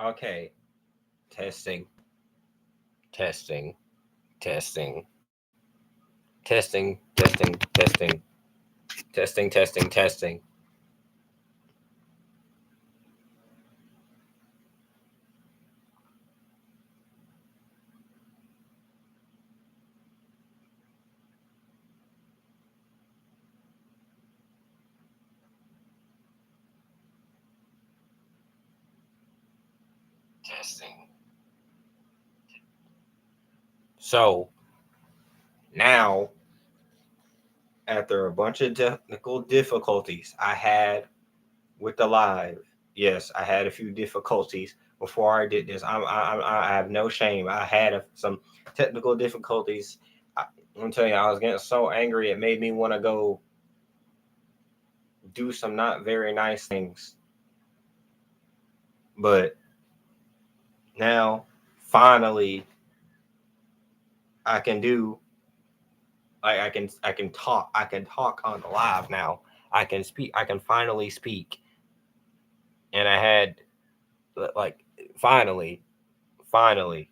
Okay. Testing, testing, testing, testing, testing, testing, testing, testing, testing. Testing. So now, after a bunch of technical difficulties I had with the live, yes, I had a few difficulties before I did this. I have no shame. I had some technical difficulties. I'm telling you, I was getting so angry it made me want to go do some not very nice things. But now, finally, I can do. I can talk. I can talk on the live now. I can speak. I can finally speak. And I had like finally, finally.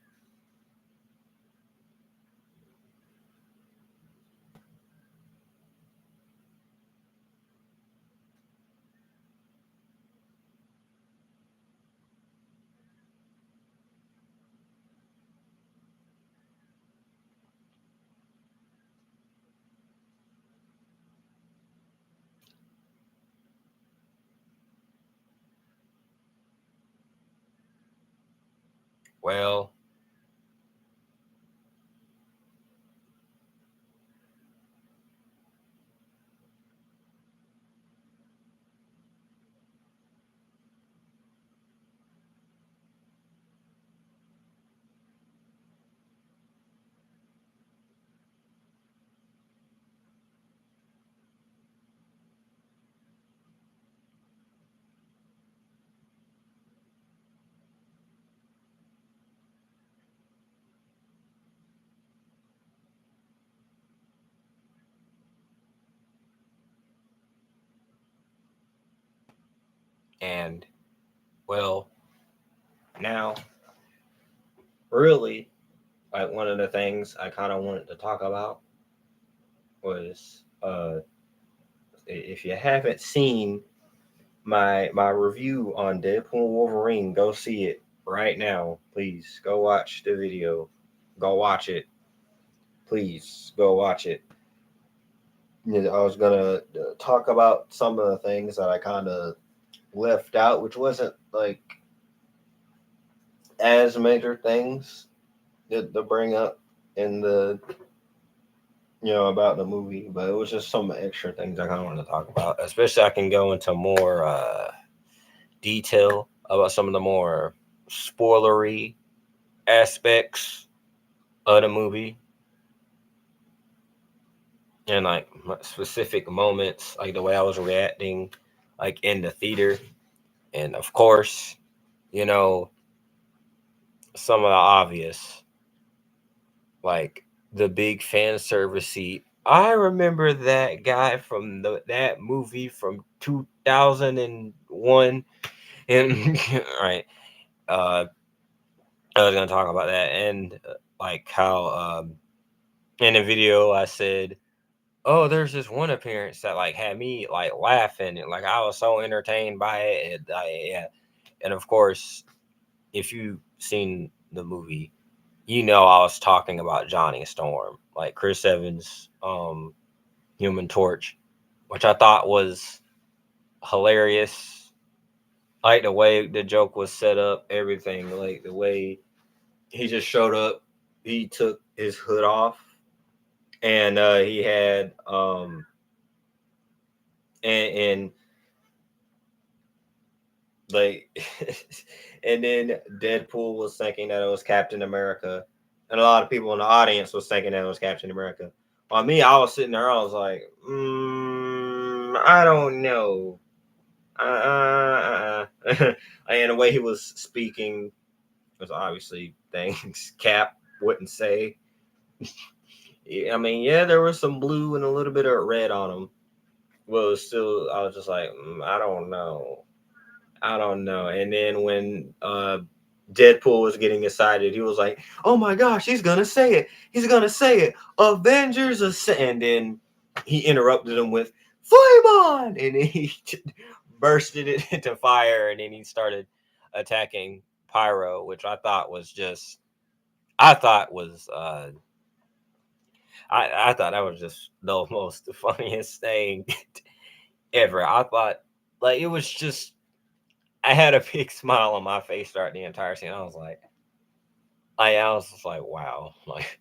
Well, and well, now really, like one of the things I kind of wanted to talk about was if you haven't seen my review on Deadpool Wolverine, go see it right now. Please go watch the video. Go watch it. Please go watch it. Yeah, I was gonna talk about some of the things that I kind of left out, which wasn't like as major things to bring up in the about the movie, but it was just some extra things I kind of wanted to talk about. Especially, I can go into more detail about some of the more spoilery aspects of the movie and like specific moments, like the way I was reacting, like in the theater, and of course, you know, some of the obvious, like the big fan service seat. I remember that guy from that movie from 2001, and right, uh, I was gonna talk about that and like how in the video I said, "Oh, there's this one appearance that like had me like laughing and like I was so entertained by it." Yeah, and of course, if you've seen the movie, you know I was talking about Johnny Storm, like Chris Evans, Human Torch, which I thought was hilarious. Like the way the joke was set up, everything, like the way he just showed up, he took his hood off, and he had and like and then Deadpool was thinking that it was Captain America, and a lot of people in the audience was thinking that it was Captain America. On me, I was sitting there, I was like, I don't know. And the way he was speaking was obviously things Cap wouldn't say. I mean, yeah, there was some blue and a little bit of red on him. Well, it was still, I was just like, I don't know. I don't know. And then when Deadpool was getting excited. He was like, "Oh my gosh, he's gonna say it! He's gonna say it! Avengers!" And then he interrupted him with "Flame on!" and then he bursted it into fire, and then he started attacking Pyro, which I thought was I thought that was just the most funniest thing ever. I thought like it was just I had a big smile on my face throughout the entire scene. I was just like, wow, like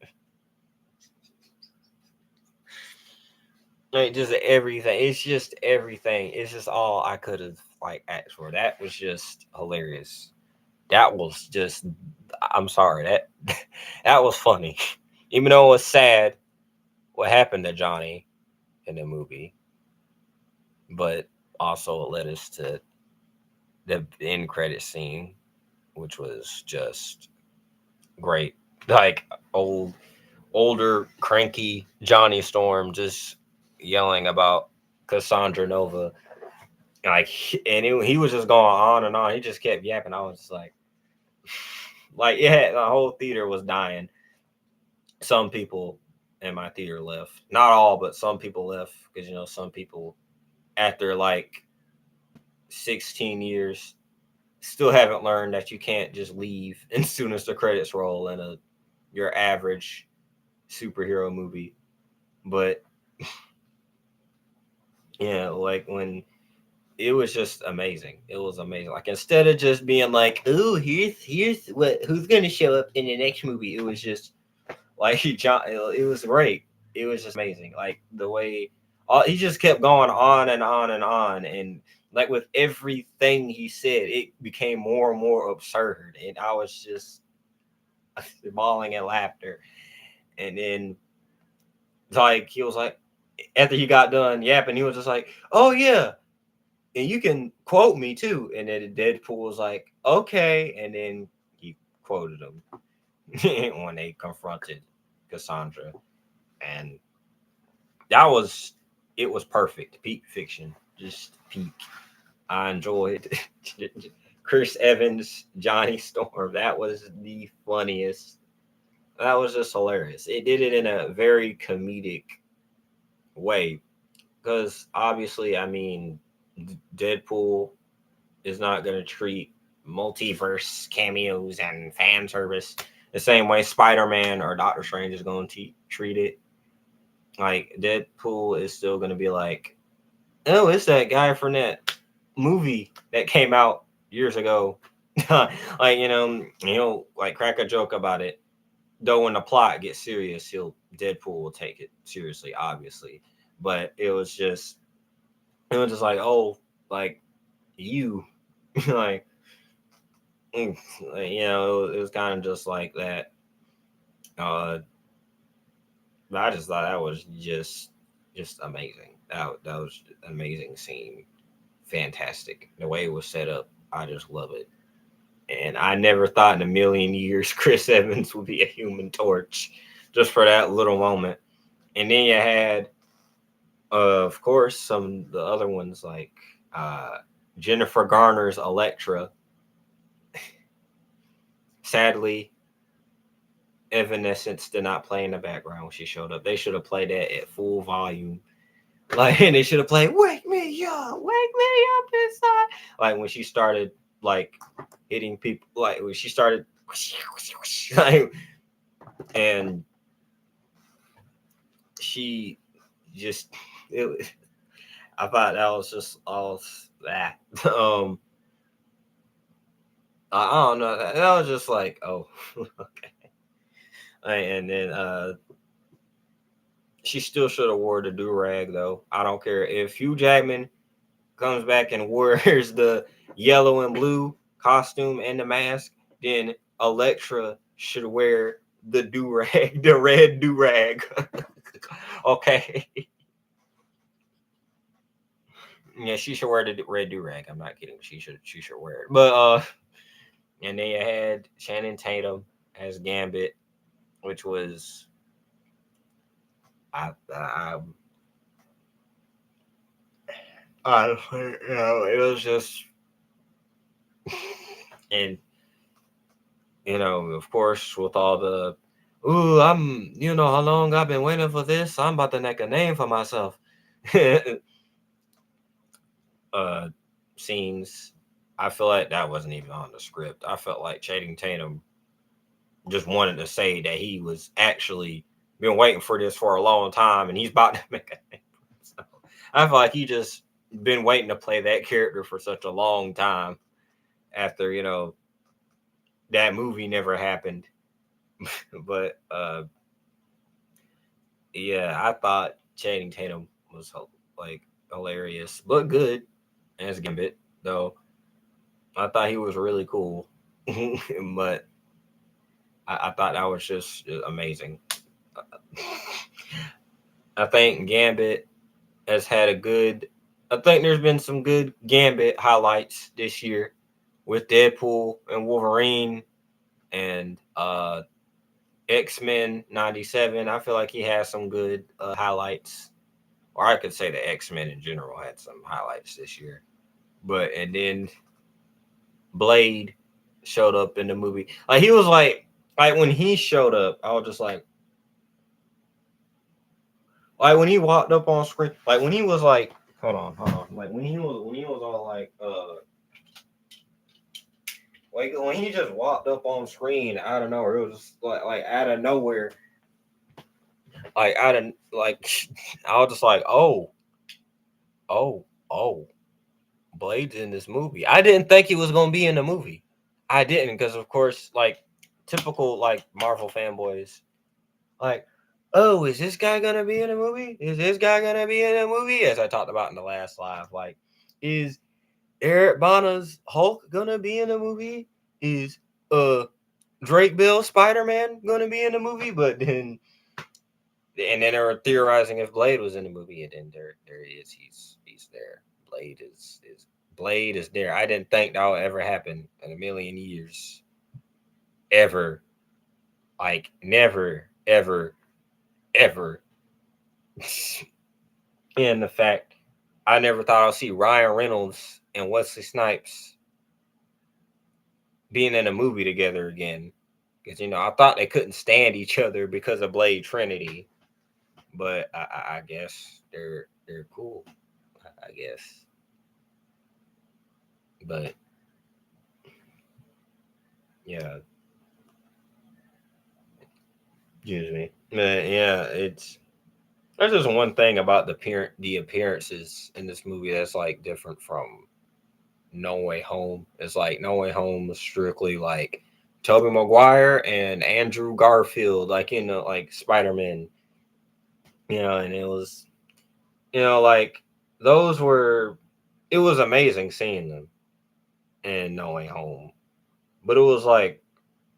just everything. It's just everything. It's just all I could have like asked for. That was just hilarious. That was just. I'm sorry that that was funny, even though it was sad what happened to Johnny in the movie, but also it led us to the end credit scene, which was just great. Like older, cranky Johnny Storm just yelling about Cassandra Nova. Like, and he was just going on and on. He just kept yapping. I was just like, yeah, the whole theater was dying. Some people in my theater left. Not all, but some people left because, some people, after like 16 years, still haven't learned that you can't just leave as soon as the credits roll in your average superhero movie. But yeah, like when it was just amazing. It was amazing. Like instead of just being like, "Oh, here's who's gonna show up in the next movie," it was just like John. It was great. It was just amazing. Like the way he just kept going on and on and on, and like with everything he said, it became more and more absurd, and I was just bawling at laughter. And then like he was like, after he got done yapping, he was just like, "Oh yeah, and you can quote me too." And then Deadpool was like, "Okay," and then he quoted him when they confronted Cassandra, and it was perfect, peak fiction, just peak. I enjoyed Chris Evans, Johnny Storm. That was the funniest. That was just hilarious. It did it in a very comedic way because obviously, I mean, Deadpool is not going to treat multiverse cameos and fan service the same way Spider-Man or Doctor Strange is going to treat it. Like Deadpool is still going to be like, "Oh, it's that guy from that movie that came out years ago." Like like crack a joke about it. Though when the plot gets serious, Deadpool will take it seriously, obviously. But it was just like, oh, like you, like it was kind of just like that. Uh, but I just thought that was just amazing. That was an amazing scene, fantastic. The way it was set up, I just love it. And I never thought in a million years Chris Evans would be a Human Torch, just for that little moment. And then you had, of course, some the other ones like uh, Jennifer Garner's Elektra. Sadly, Evanescence did not play in the background when she showed up. They should have played that at full volume. Like, and they should have played "Wake Me Up, Wake Me Up Inside." Like when she started like hitting people, like when she started, like, and she just, it, I thought that was just all that. I don't know. That was just like, oh, okay. And then she still should have wore the do rag though. I don't care if Hugh Jackman comes back and wears the yellow and blue costume and the mask, then Elektra should wear the do rag, the red do rag. Okay. Yeah, she should wear the red do rag. I'm not kidding. She should wear it. But and then you had Shannon Tatum as Gambit, which was I it was just and Of course, with all the, ooh, how long I've been waiting for this. I'm about to make a name for myself. uh, Scenes. I feel like that wasn't even on the script. I felt like Channing Tatum just wanted to say that he was actually been waiting for this for a long time, and he's about to make a name for himself. I feel like he just been waiting to play that character for such a long time after that movie never happened. But yeah, I thought Channing Tatum was like hilarious, but good as Gambit. Though I thought he was really cool, but I thought that was just amazing. I think Gambit has had a good. I think there's been some good Gambit highlights this year with Deadpool and Wolverine and X-Men 97. I feel like he has some good highlights, or I could say the X-Men in general had some highlights this year. But and then Blade showed up in the movie. Like he was like when he showed up, I was just like when he walked up on screen, like when he was like, hold on, like when he was all like when he just walked up on screen out of nowhere, it was just like out of nowhere, like out of like I was just like, oh, oh, Blade's in this movie. I didn't think he was gonna be in the movie. I didn't, because of course, like typical like Marvel fanboys, like, oh, is this guy gonna be in a movie? Is this guy gonna be in a movie? As I talked about in the last live, like, is Eric Bana's Hulk gonna be in a movie? Is Drake Bell Spider Man gonna be in the movie? But then and then they were theorizing if Blade was in the movie, and then there he is. He's there. Blade is there. I didn't think that would ever happen in a million years. Ever. Like never, ever, ever. And the fact I never thought I'd see Ryan Reynolds and Wesley Snipes being in a movie together again. Because I thought they couldn't stand each other because of Blade Trinity. But I guess they're cool. I guess. But yeah, excuse me. But yeah, it's there's just one thing about the appearances in this movie that's like different from No Way Home. It's like No Way Home was strictly like Tobey Maguire and Andrew Garfield, like like Spider-Man, and it was like those were it was amazing seeing them in No Way Home. But it was like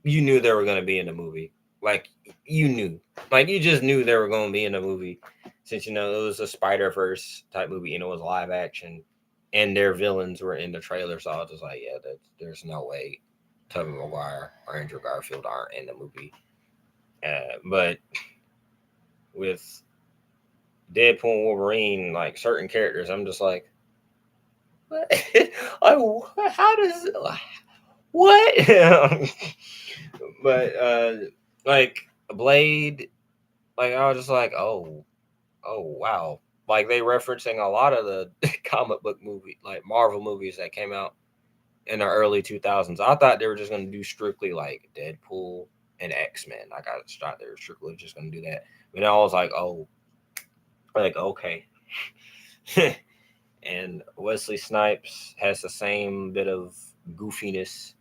you knew they were gonna be in the movie. Like you knew. Like you just knew they were gonna be in the movie since it was a Spider-Verse type movie, it was live action and their villains were in the trailer. So I was just like, yeah, there's no way Tobey Maguire or Andrew Garfield aren't in the movie. But with Deadpool and Wolverine, like certain characters, I'm just like, what? Like, how does what? But like Blade, like I was just like, oh wow, like they referencing a lot of the comic book movie, like Marvel movies that came out in the early 2000s. I thought they were just gonna do strictly like Deadpool and X-Men. Like I thought they were strictly just gonna do that. But I was like, oh, like okay. And Wesley Snipes has the same bit of goofiness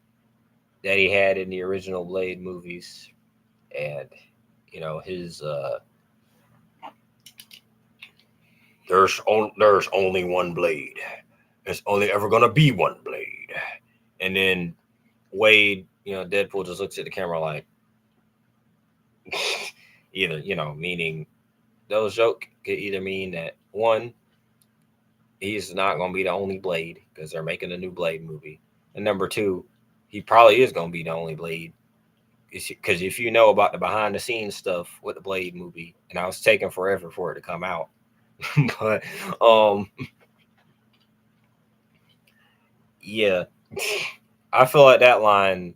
that he had in the original Blade movies, and his there's only one Blade. There's only ever gonna be one Blade. And then Wade, Deadpool just looks at the camera like either, meaning those joke could either mean that one, he's not gonna be the only Blade because they're making a new Blade movie. And number two, he probably is gonna be the only Blade. Because if you know about the behind the scenes stuff with the Blade movie, and I was taking forever for it to come out. But yeah, I feel like that line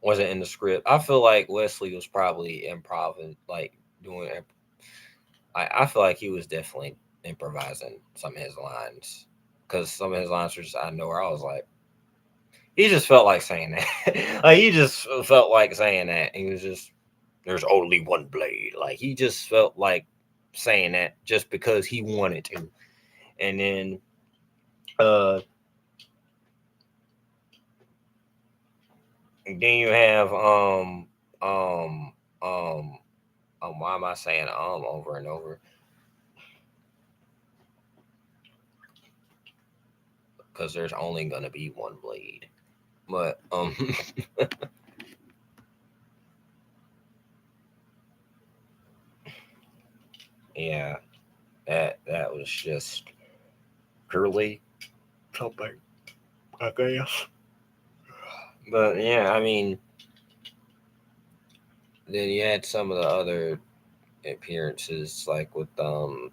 wasn't in the script. I feel like Wesley was probably improv, like doing. I feel like he was definitely improvising some of his lines because some of his lines were just I know where I was like, he just felt like saying that. Like he just felt like saying that. He was just there's only one blade. Like he just felt like saying that just because he wanted to. And uh then you have um um why am I saying over and over? Because there's only gonna be one blade. But yeah, that was just purely something, I guess. But yeah, I mean, then you had some of the other appearances, like with all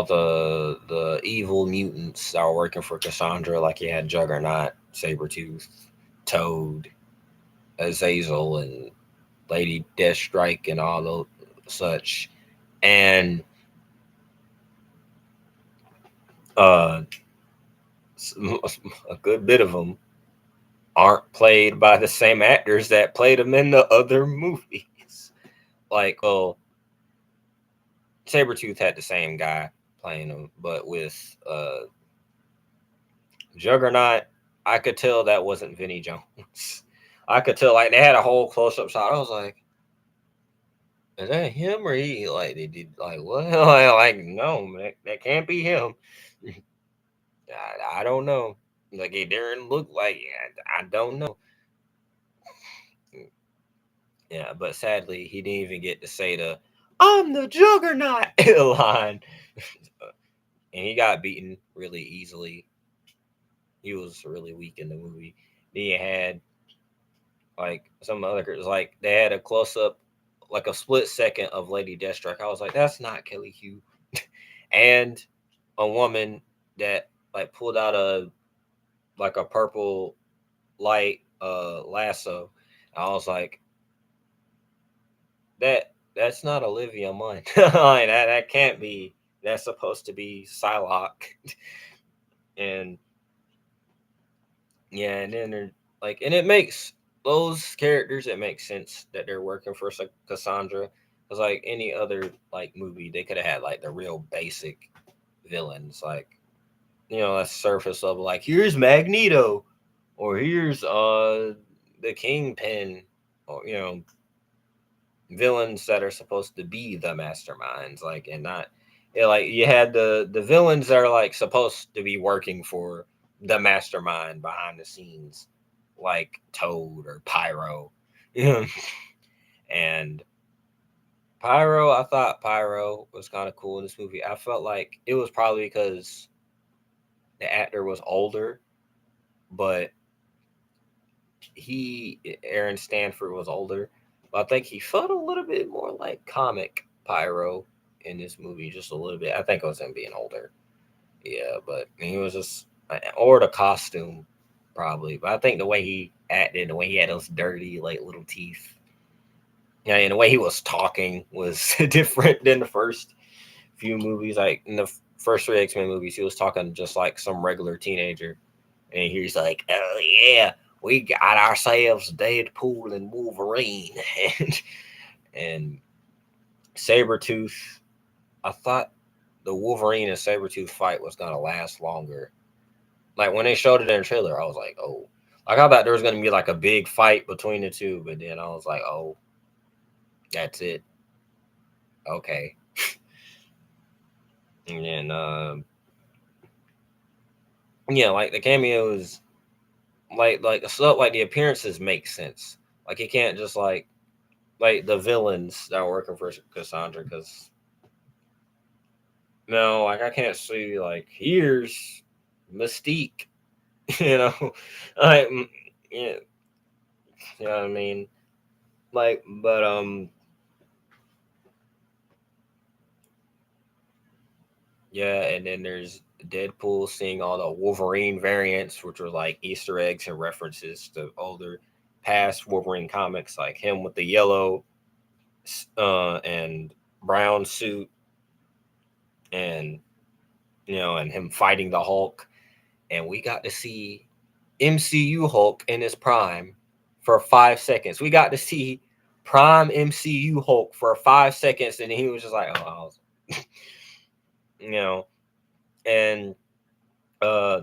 the evil mutants that were working for Cassandra. Like you had Juggernaut, Sabretooth, Toad, Azazel, and Lady Deathstrike, and all those such. And uh, a good bit of them aren't played by the same actors that played them in the other movies. Like, well, Sabretooth had the same guy playing him, but with Juggernaut, I could tell that wasn't Vinny Jones. I could tell, like, they had a whole close up shot. I was like, is that him or he? Like, they did, like, what? Like, no, man, that can't be him. I don't know. Like, it didn't look like, I don't know. Yeah, but sadly, he didn't even get to say the "I'm the Juggernaut" line, and he got beaten really easily. He was really weak in the movie. Then you had like some other characters, like they had a close up, like a split second of Lady Deathstrike. I was like, that's not Kelly Hugh, and a woman that like pulled out a like a purple light lasso. I was like, that's not Olivia Munn. Like, that can't be. That's supposed to be Psylocke. And yeah, and then they're like, and it makes those characters. It makes sense that they're working for Cassandra, because like any other like movie, they could have had like the real basic villains, like a surface level, like here's Magneto, or here's the Kingpin, or villains that are supposed to be the masterminds, like, and not like you had the villains that are like supposed to be working for the mastermind behind the scenes, like Toad or Pyro. And Pyro, I thought Pyro was kind of cool in this movie. I felt like it was probably because the actor was older, but Aaron Stanford was older, but I think he felt a little bit more like comic Pyro in this movie, just a little bit. I think it was him being older. Yeah, but he was just, or the costume probably. But I think the way he acted, the way he had those dirty like little teeth, yeah, and the way he was talking was different than the first few movies. Like in the first three X-Men movies, he was talking just like some regular teenager, and he's like, "Oh yeah, we got ourselves Deadpool and Wolverine," and Sabretooth. I thought the Wolverine and Sabretooth fight was gonna last longer. Like when they showed it in the trailer, I was like, "Oh." Like I thought there was gonna be like a big fight between the two, but then I was like, "Oh, that's it. Okay." And then yeah, like the cameos, like stuff like the appearances make sense. Like it can't just like the villains that are working for Cassandra, because no, like I can't see like here's Mystique, you know, like yeah, you know what I mean, like but Yeah, and then there's Deadpool seeing all the Wolverine variants, which are like Easter eggs and references to older past Wolverine comics, like him with the yellow and brown suit, and and him fighting the Hulk. And we got to see MCU Hulk in his prime for 5 seconds. We got to see prime MCU Hulk for 5 seconds, and he was just like, oh, you know, and uh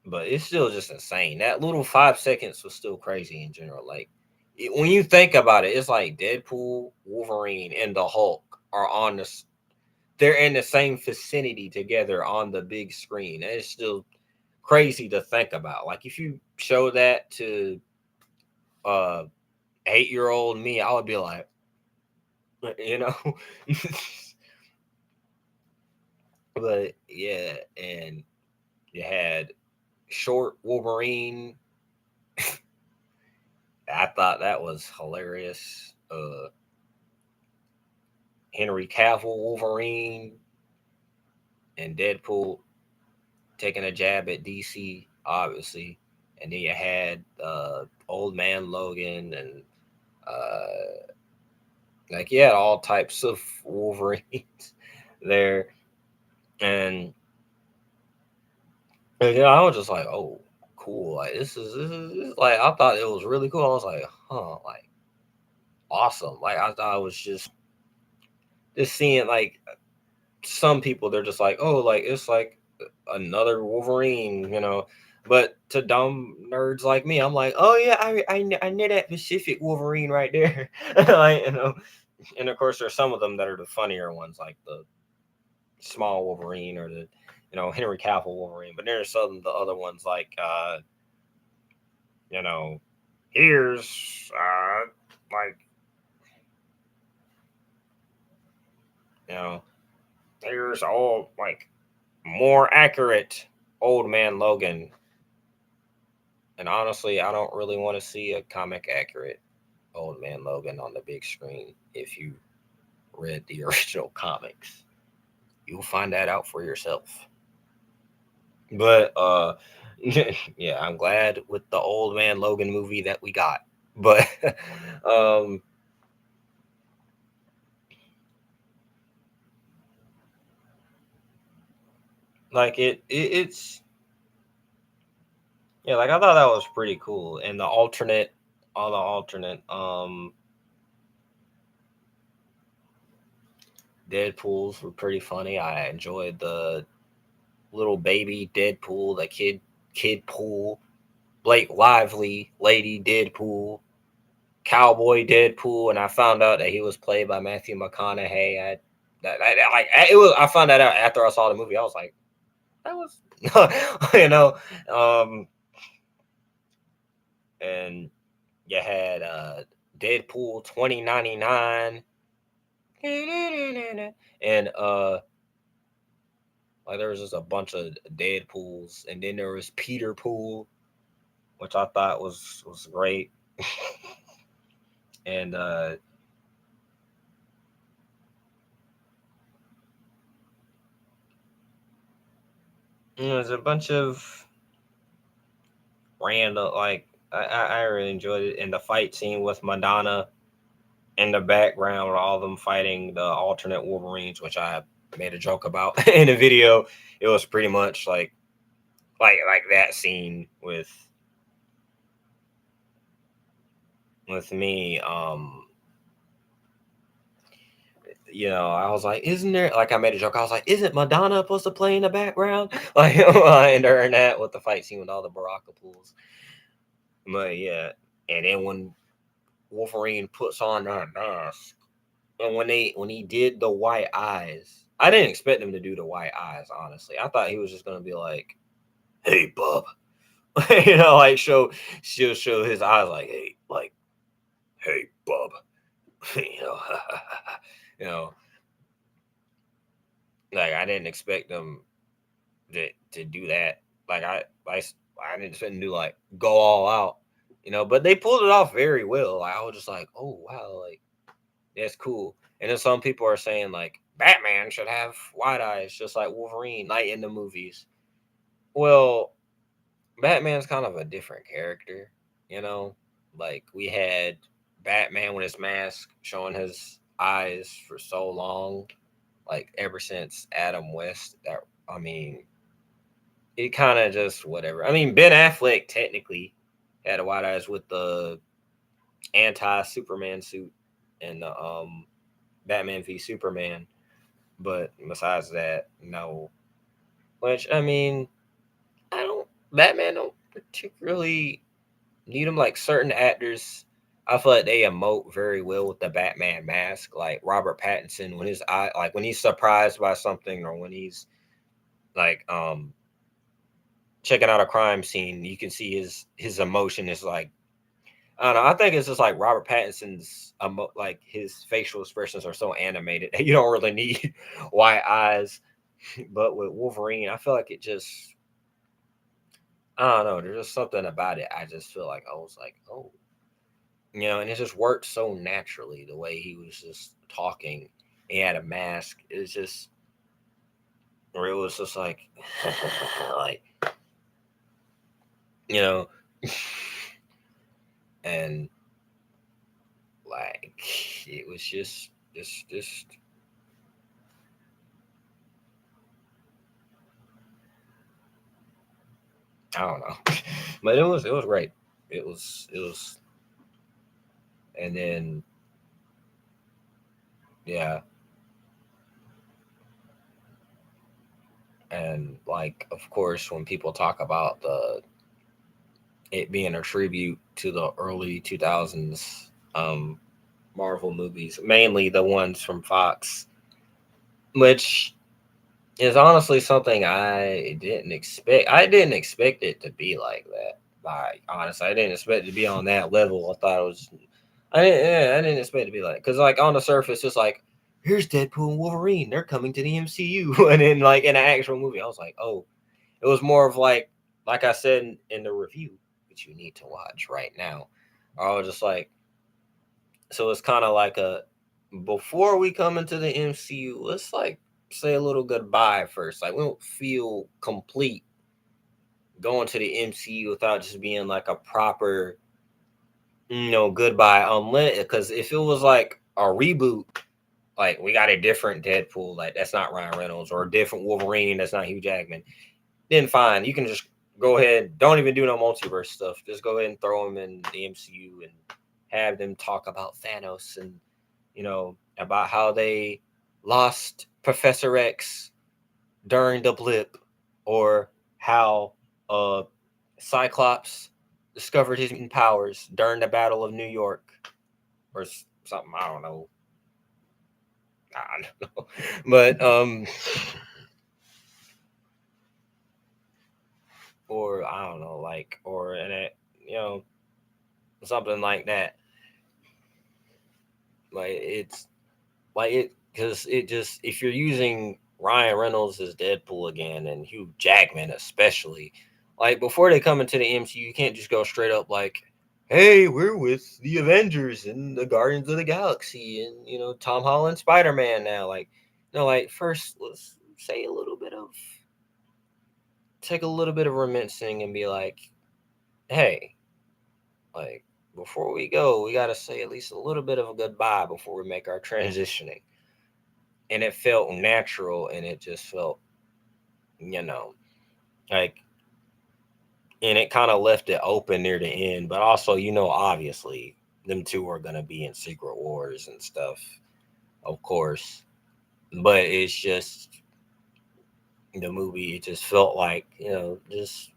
but it's still just insane. That little 5 seconds was still crazy in general. Like when you think about it, it's like Deadpool, Wolverine, and the Hulk are on the. They're in the same vicinity together on the big screen. And it's still crazy to think about. Like if you show that to 8-year-old me, I would be like, you know. But yeah, and you had short Wolverine. I thought that was hilarious. Henry Cavill Wolverine and Deadpool taking a jab at DC, obviously, and then you had Old Man Logan, and like you had all types of Wolverines there, and I was just like, oh, cool, like this is like I thought it was really cool. I was like, huh, like awesome. Like I thought it was just seeing like some people they're just like, oh, like it's like another Wolverine. But to dumb nerds like me, I'm like, oh yeah, I know that Pacific Wolverine right there, like. And of course, there's some of them that are the funnier ones, like the small Wolverine or the Henry Cavill Wolverine. But there's some of the other ones like you know here's like you know here's all like more accurate Old Man Logan. And honestly, I don't really want to see a comic accurate Old Man Logan on the big screen. If you read the original comics, you'll find that out for yourself. But yeah, I'm glad with the Old Man Logan movie that we got. But um like it's yeah, like I thought that was pretty cool. And all the alternate Deadpools were pretty funny. I enjoyed the little baby Deadpool, the kid pool, Blake Lively, Lady Deadpool, Cowboy Deadpool, and I found out that he was played by Matthew McConaughey. It was. I found that out after I saw the movie. I was like, that was, you know, um, and you had Deadpool 2099, and like there was just a bunch of Deadpools, and then there was Peter Pool, which I thought was great. And there's a bunch of random like I really enjoyed it. And the fight scene with Madonna in the background with all of them fighting the alternate Wolverines, which I made a joke about in the video. It was pretty much like that scene with me. I was like, isn't there like I made a joke, I was like, isn't Madonna supposed to play in the background? Like and during that with the fight scene with all the Baraka pools. But yeah. And then when Wolverine puts on that mask, and when he did the white eyes, I didn't expect him to do the white eyes. Honestly, I thought he was just gonna be like, "Hey, bub," like she'll show his eyes like, "Hey, bub," you know, you know, like I didn't expect them to do that. I didn't expect them to do like go all out. But they pulled it off very well. Like, I was just like, "Oh wow, like that's cool." And then some people are saying like Batman should have wide eyes, just like Wolverine, like in the movies. Well, Batman's kind of a different character, you know. Like we had Batman with his mask showing his eyes for so long, like ever since Adam West. That I mean, it kind of just whatever. I mean, Ben Affleck technically had a wide eyes with the anti Superman suit and the Batman v Superman. But besides that, no. Which I mean, I don't. Batman don't particularly need them. Like certain actors, I feel like they emote very well with the Batman mask. Like Robert Pattinson, when his eye, like when he's surprised by something, or when he's like checking out a crime scene, you can see his emotion is like I don't know. I think it's just like Robert Pattinson's like his facial expressions are so animated that you don't really need white eyes. But with Wolverine, I feel like it just I don't know. There's just something about it. I just feel like I was like, oh, and it just worked so naturally the way he was just talking. He had a mask. It's just, or it was just like, like you know, and like it was just I don't know, but it was great. It was, and then yeah, and like of course when people talk about the it being a tribute to the early 2000s Marvel movies, mainly the ones from Fox, which is honestly something I didn't expect. I didn't expect it to be like that. Like honestly, I didn't expect it to be on that level. I thought it was. I didn't expect it to be like because like on the surface, it's like here's Deadpool and Wolverine. They're coming to the MCU, and then like in an actual movie, I was like, oh, it was more of like I said in the review, which you need to watch right now. I was just like, so it's kind of like a before we come into the MCU, let's like say a little goodbye first. Like we don't feel complete going to the MCU without just being like a proper, goodbye. Unless because if it was like a reboot, like we got a different Deadpool, like that's not Ryan Reynolds, or a different Wolverine, that's not Hugh Jackman, then fine, you can just go ahead. Don't even do no multiverse stuff. Just go ahead and throw them in the MCU and have them talk about Thanos and about how they lost Professor X during the blip, or how Cyclops discovered his mutant powers during the Battle of New York, or something. I don't know. I don't know, but or I don't know, like, or in it, you know, something like that. Like it's like it because it just if you're using Ryan Reynolds as Deadpool again and Hugh Jackman especially, like before they come into the MCU, you can't just go straight up like, "Hey, we're with the Avengers and the Guardians of the Galaxy and Tom Holland Spider Man now." Like, no, like first let's say a little bit of take a little bit of reminiscing and be like, "Hey, like." Before we go, we got to say at least a little bit of a goodbye before we make our transitioning, and it felt natural and it just felt you know like and it kind of left it open near the end, but also obviously them two are going to be in Secret Wars and stuff, of course, but it's just the movie, it just felt like just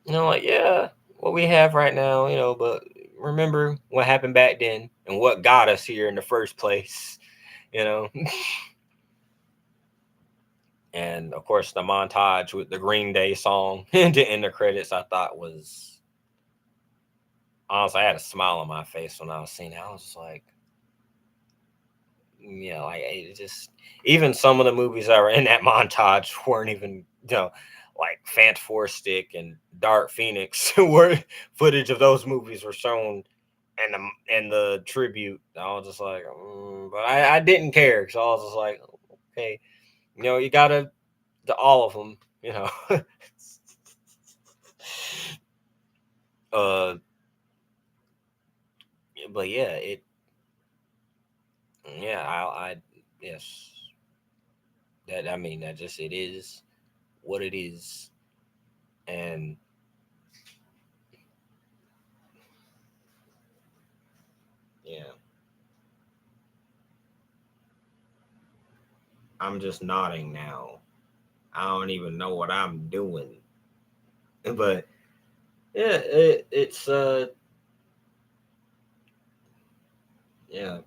like yeah, what we have right now, but remember what happened back then and what got us here in the first place, you know And of course, the montage with the Green Day song to end the credits, I thought was honestly, I had a smile on my face when I was seeing it. I was just like, like it just even some of the movies that were in that montage weren't even, like Fantastic and Dark Phoenix, where footage of those movies were shown and the tribute. I was just like, but I didn't care because I was just like, okay, you gotta to all of them, uh, but yeah, yeah, yes, that I mean that just it is what it is, and yeah, I'm just nodding now. I don't even know what I'm doing, but yeah, it's yeah,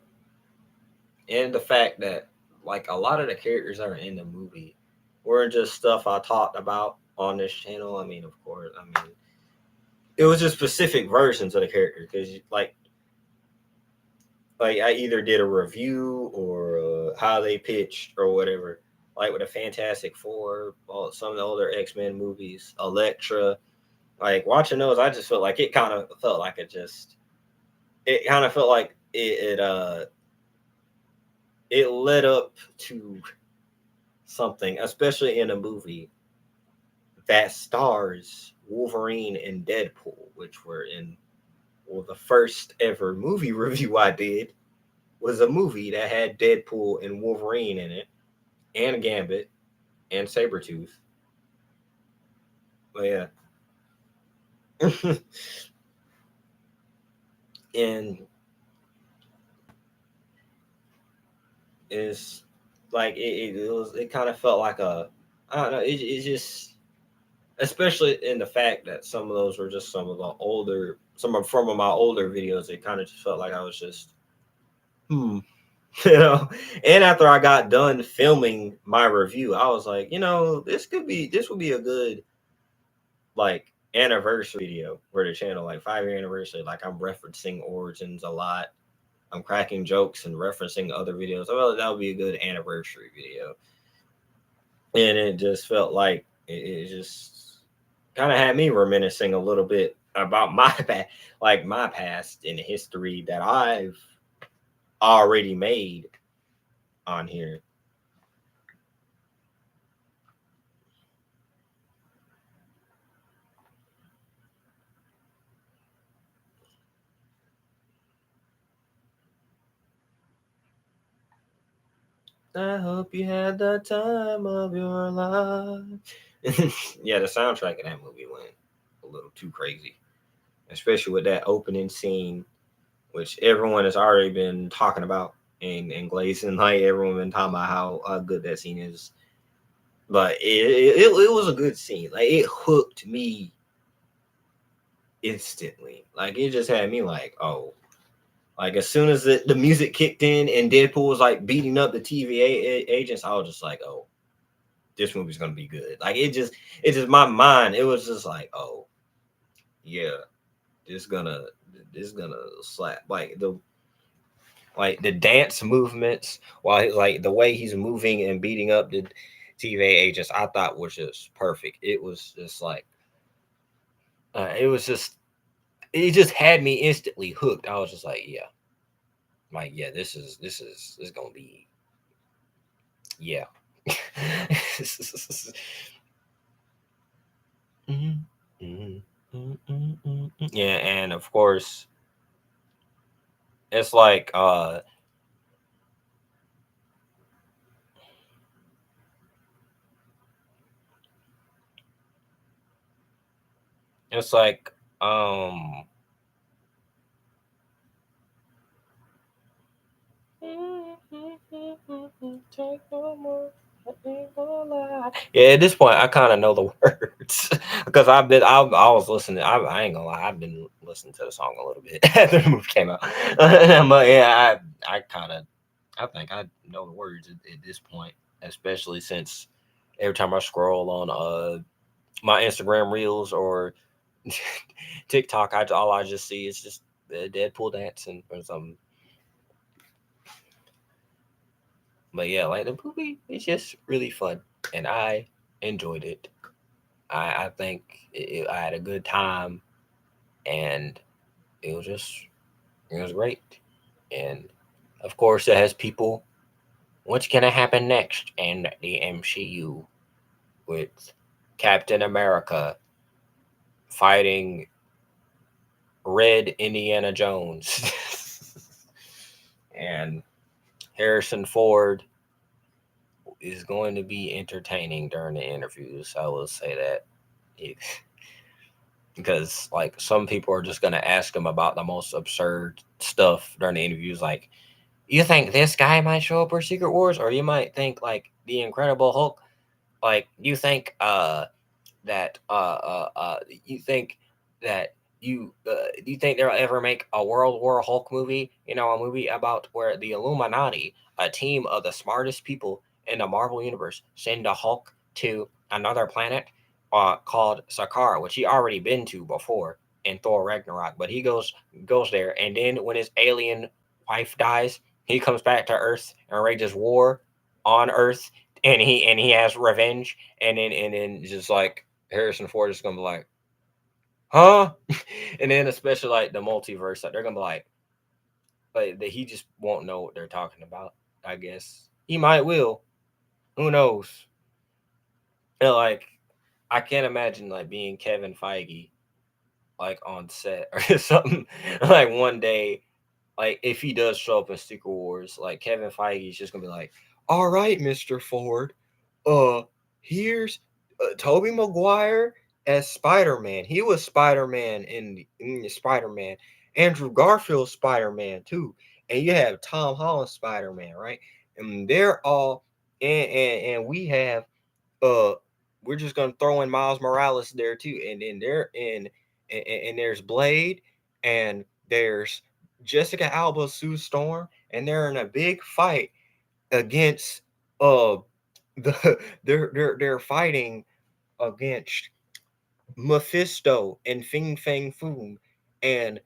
and the fact that like a lot of the characters that are in the movie weren't just stuff I talked about on this channel. I mean, of course, I mean it was just specific versions of the character because like I either did a review or how they pitched or whatever. Like with the Fantastic Four, some of the older X-Men movies, Elektra. Like watching those, I just felt like it kind of felt like it kind of felt like it led up to something, especially in a movie that stars Wolverine and Deadpool, which were in well the first ever movie review I did was a movie that had Deadpool and Wolverine in it, and Gambit and Sabretooth. But yeah. And it's like it kind of felt like a I don't know, it just especially in the fact that some of those were just some of the older some of from my older videos, it kind of just felt like I was just hmm you know. And after I got done filming my review, I was like, this would be a good like anniversary video for the channel, like 5 year anniversary. Like I'm referencing Origins a lot. I'm cracking jokes and referencing other videos. Well, that would be a good anniversary video. And it just felt like it just kind of had me reminiscing a little bit about my past and history that I've already made on here. I hope you had the time of your life. Yeah, the soundtrack of that movie went a little too crazy, especially with that opening scene, which everyone has already been talking about and glazing like everyone been talking about how good that scene is. But it was a good scene. Like it hooked me instantly. Like it just had me like, oh, like as soon as the music kicked in and Deadpool was like beating up the TVA agents, I was just like, oh, this movie's gonna be good. Like it just my mind, it was just like, oh, yeah, this gonna this gonna slap. Like the dance movements, while like the way he's moving and beating up the TVA agents, I thought was just perfect. It was just like it was just it just had me instantly hooked. I was just like yeah, this is gonna be yeah. Mhm, mhm, yeah, and of course, it's like it's like um take no more. I ain't gonna lie. Yeah, at this point, I kind of know the words because I was listening. I ain't gonna lie, I've been listening to the song a little bit after the movie came out. But yeah, I kind of, I think I know the words at this point, especially since every time I scroll on my Instagram reels or TikTok, all I just see is just Deadpool dancing or something. But yeah, like the movie is just really fun, and I enjoyed it. I think I had a good time, and it was just It was great, and of course, it has people. What's gonna happen next in the MCU with Captain America fighting Red Indiana Jones and Harrison Ford is going to be entertaining during the interviews. I will say that. It, because like some people are just gonna ask him about the most absurd stuff during the interviews, like you think this guy might show up for Secret Wars, or you might think like the Incredible Hulk, like you think that you think that you think they'll ever make a World War Hulk movie? You know, a movie about where the Illuminati, a team of the smartest people in the Marvel universe, send a Hulk to another planet called Sakaar, which he already been to before in Thor Ragnarok. But he goes there, and then when his alien wife dies, he comes back to Earth and rages war on Earth, and he has revenge, and then just like Harrison Ford is gonna be like, huh? And then especially like the multiverse, like they're gonna be like he just won't know what they're talking about. I guess he might will. Who knows? And like I can't imagine like being Kevin Feige like on set or something. Like one day, like if he does show up in Secret Wars, like Kevin Feige is just gonna be like, "All right, Mister Ford, uh, here's Toby Maguire as Spider Man. He was Spider Man in Spider Man. Andrew Garfield Spider Man too, and you have Tom Holland Spider Man, right? And they're all and we have uh we're just gonna throw in Miles Morales there too, and then they're in and there's Blade and there's Jessica Alba Sue Storm, and they're in a big fight against uh they're fighting against Mephisto and Fing Fang Foom, and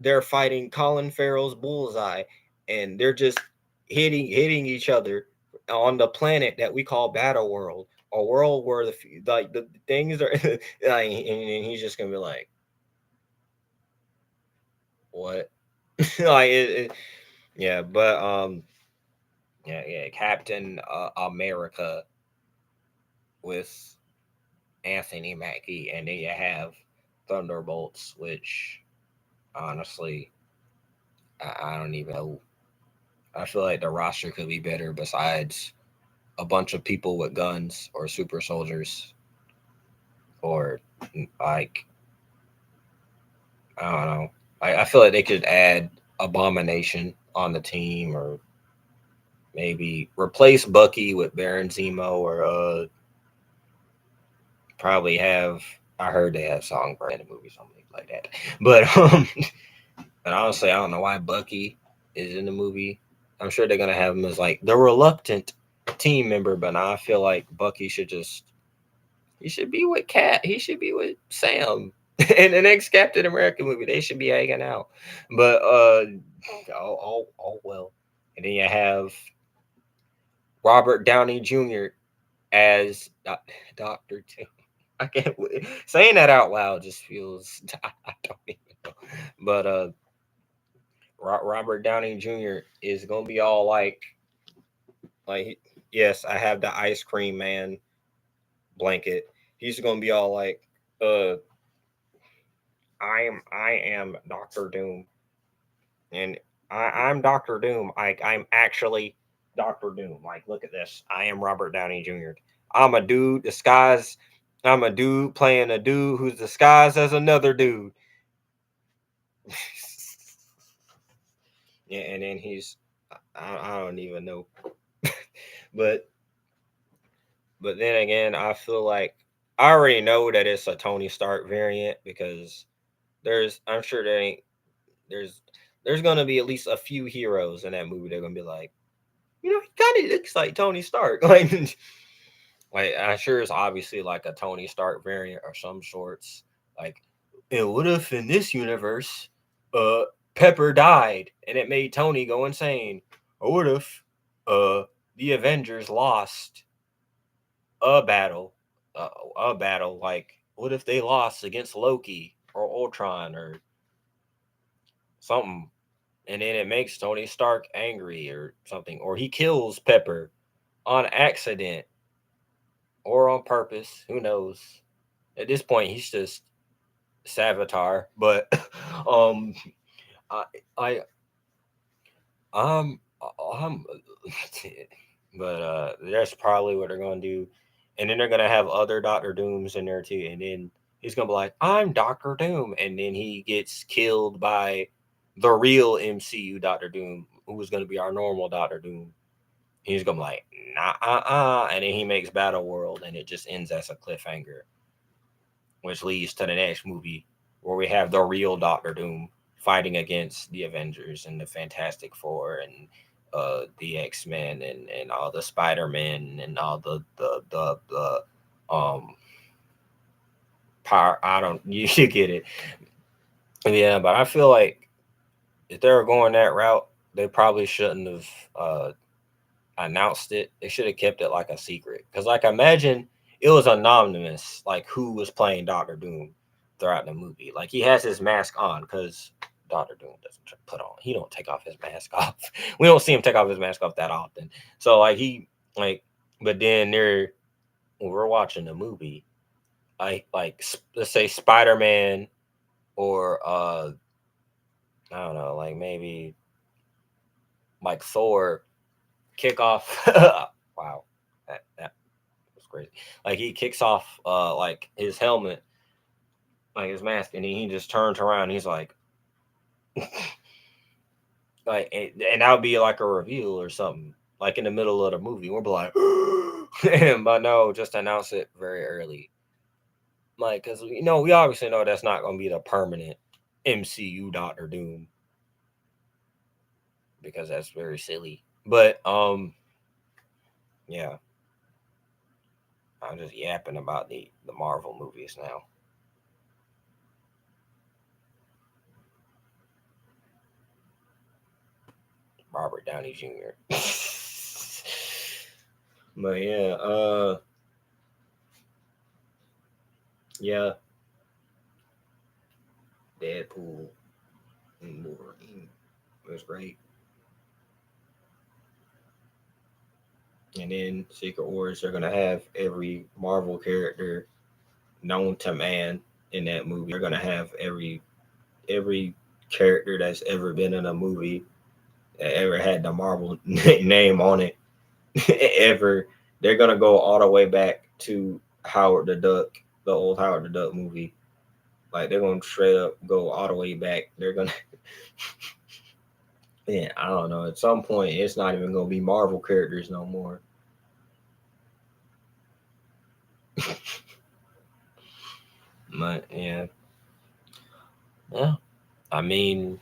they're fighting Colin Farrell's Bullseye, and they're just hitting each other on the planet that we call Battle World, a world where the things are like, and he's just gonna be like, what? Like yeah, but yeah, Captain America with Anthony Mackie, and then you have Thunderbolts, which honestly I don't even know. I feel like the roster could be better besides a bunch of people with guns or super soldiers or like I don't know. I feel like they could add Abomination on the team, or maybe replace Bucky with Baron Zemo, or probably have. I heard they have Songbird in the movie, something like that. But and honestly, I don't know why Bucky is in the movie. I'm sure they're gonna have him as like the reluctant team member, but now I feel like Bucky should just he should be with Cat. He should be with Sam. In the next Captain America movie, they should be hanging out. But well. And then you have Robert Downey Jr. as Doctor Doom. I can't saying that out loud just feels I don't even know. But Robert Downey Jr. is gonna be all like yes, I have the ice cream man blanket. He's gonna be all like, uh, I am Doctor Doom, and I'm Doctor Doom. I'm actually Doctor Doom. Like, look at this. I am Robert Downey Jr. I'm a dude disguised. I'm a dude playing a dude who's disguised as another dude. Yeah, and then he's I don't even know, but then again, I feel like I already know that it's a Tony Stark variant because I'm sure there's there's gonna be at least a few heroes in that movie. They're gonna be like, you know, he kind of looks like Tony Stark. Like I'm sure it's obviously like a Tony Stark variant or some sorts. Like, and what if in this universe, uh, Pepper died and it made Tony go insane? Or what if, uh, the Avengers lost a battle, uh, a battle? Like, what if they lost against Loki or Ultron, or something, and then it makes Tony Stark angry or something, or he kills Pepper on accident or on purpose. Who knows? At this point, he's just Savitar. But um, I, I, I'm, but that's probably what they're gonna do, and then they're gonna have other Doctor Dooms in there too, and then he's gonna be like, "I'm Doctor Doom," and then he gets killed by the real MCU Doctor Doom, who was gonna be our normal Doctor Doom. He's gonna be like, "Nah, and then he makes Battle World, and it just ends as a cliffhanger, which leads to the next movie where we have the real Doctor Doom fighting against the Avengers and the Fantastic Four and the X-Men and all the Spider-Man and all the power. I don't you get it. Yeah, but I feel like if they were going that route, they probably shouldn't have announced it. They should have kept it like a secret. Because, like, imagine it was anonymous, like who was playing Doctor Doom throughout the movie. Like, he has his mask on because Doctor Doom doesn't put on. He don't take off his mask off. We don't see him take off his mask off that often. So, like, like, but then when we're watching the movie, like let's say Spider Man or I don't know, like maybe like Thor kick off. Wow, that was crazy. Like he kicks off like his helmet, like his mask, and then he just turns around. And he's like, and that would be like a reveal or something, like in the middle of the movie. We'll be like, but no, just announce it very early, like because we obviously know that's not going to be the permanent MCU Doctor Doom because that's very silly. But yeah, I'm just yapping about the Marvel movies now. Robert Downey Jr. But yeah, yeah, Deadpool and Wolverine was great. And then Secret Wars, they're gonna have every Marvel character known to man in that movie. They're gonna have every character that's ever been in a movie that ever had the Marvel name on it ever. They're gonna go all the way back to Howard the Duck, the old Howard the Duck movie. Like they're gonna straight up go all the way back. They're gonna, yeah, I don't know. At some point, it's not even gonna be Marvel characters no more. But yeah, yeah. I mean,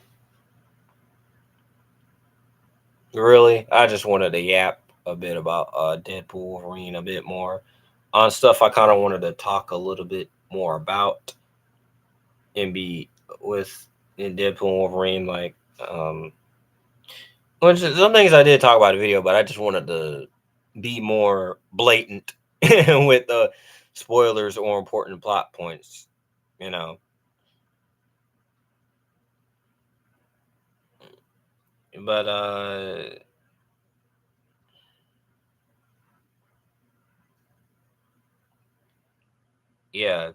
really, I just wanted to yap a bit about Deadpool Wolverine a bit more on stuff I kind of wanted to talk a little bit more about and be with in Deadpool Wolverine, like which some things I did talk about in the video, but I just wanted to be more blatant with the spoilers or important plot points, you know. But yeah,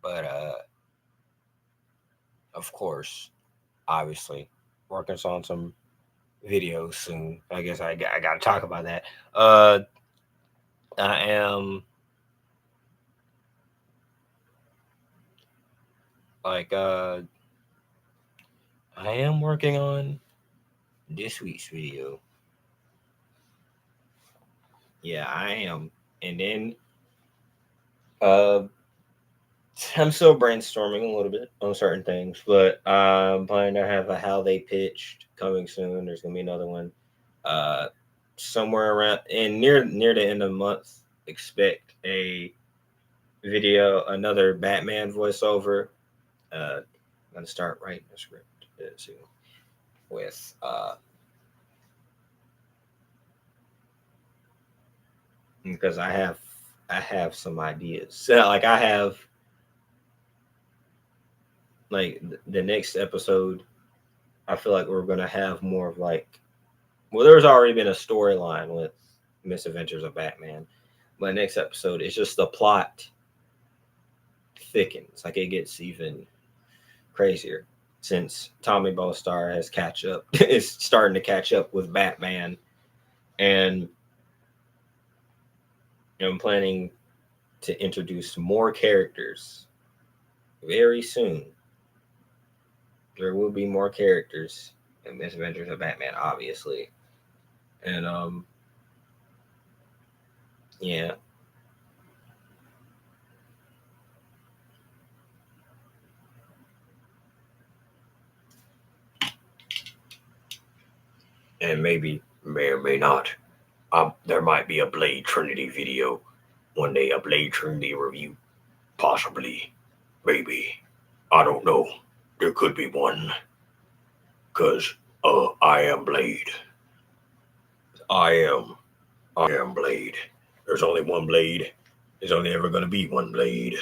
but of course, obviously, working on some videos soon. I guess I got to talk about that. Uh, I am like I am working on this week's video. Yeah, I am. And then uh I'm still brainstorming a little bit on certain things, but I'm planning to have a how they pitched coming soon. There's gonna be another one. somewhere around and near the end of the month, expect a video, another Batman voiceover. I'm gonna start writing the script soon with because I have some ideas. So like I have like the next episode. I feel like we're gonna have more of like well, there's already been a storyline with Misadventures of Batman, but next episode it's just the plot thickens. Like it gets even crazier since Tommy Ballstar has catch up is starting to catch up with Batman, and I'm planning to introduce more characters very soon. There will be more characters in Misadventures of Batman, obviously, and yeah, and maybe may or may not. There might be a Blade Trinity video one day, a Blade Trinity review, possibly, maybe. I don't know. There could be one, cause I am Blade. I am. I am Blade. There's only one Blade. There's only ever gonna be one Blade.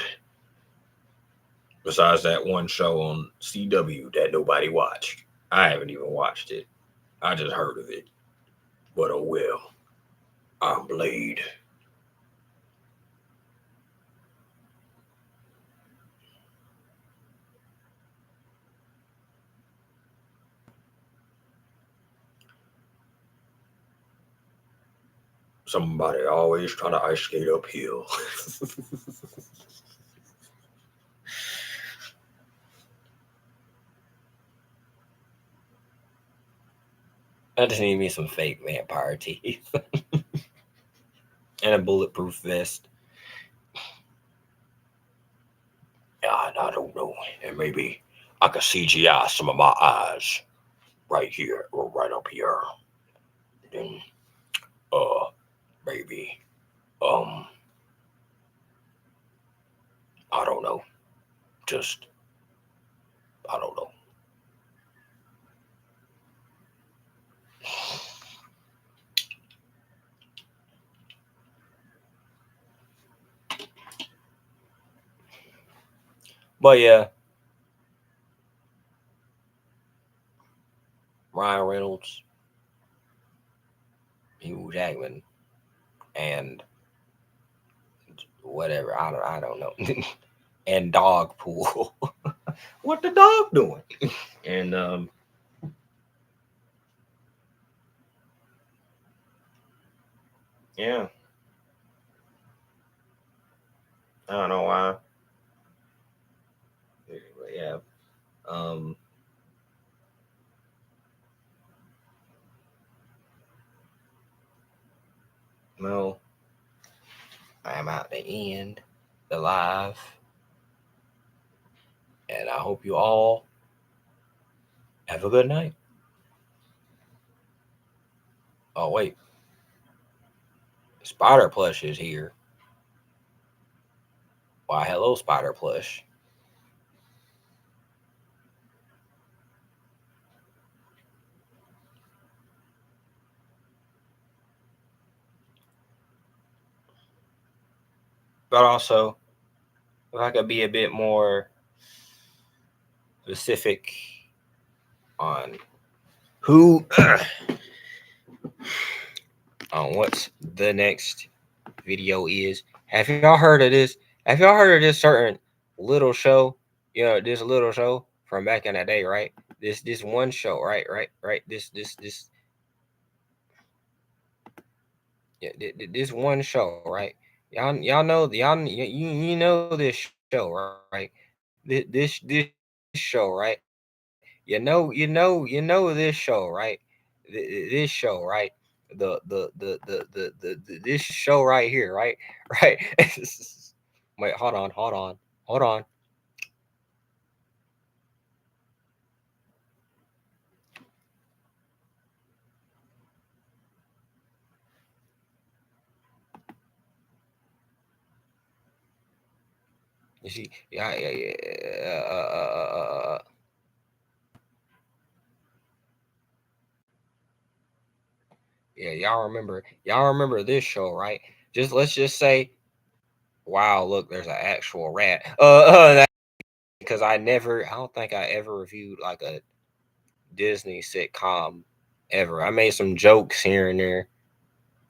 Besides that one show on CW that nobody watched. I haven't even watched it. I just heard of it. But oh well. I'm Blade. Somebody always trying to ice skate uphill. I just need me some fake vampire teeth and a bulletproof vest. I don't know. And maybe I could CGI some of my eyes right here or right up here. Then, uh, maybe, um, I don't know. Just, I don't know. But yeah, Ryan Reynolds, Hugh Jackman, and whatever. I don't know. And dog pool. What the dog doing? And yeah, I don't know why. But yeah. Um well, I am out the end, the live, and I hope you all have a good night. Oh wait, Spider Plush is here. Why hello Spider Plush. But also, if I could be a bit more specific on who on what's the next video is. Have y'all heard of this? Have y'all heard of this certain little show? You know, this little show from back in the day, right? This one show, right. Yeah, this one show, right? Y'all know you know this show, right? This show, right? You know this show, right? This show, right? The this show right here, right. Wait, hold on. You see, yeah. Yeah, y'all remember this show, right? Let's just say, wow, look, there's an actual rat. Because I don't think I ever reviewed like a Disney sitcom ever. I made some jokes here and there,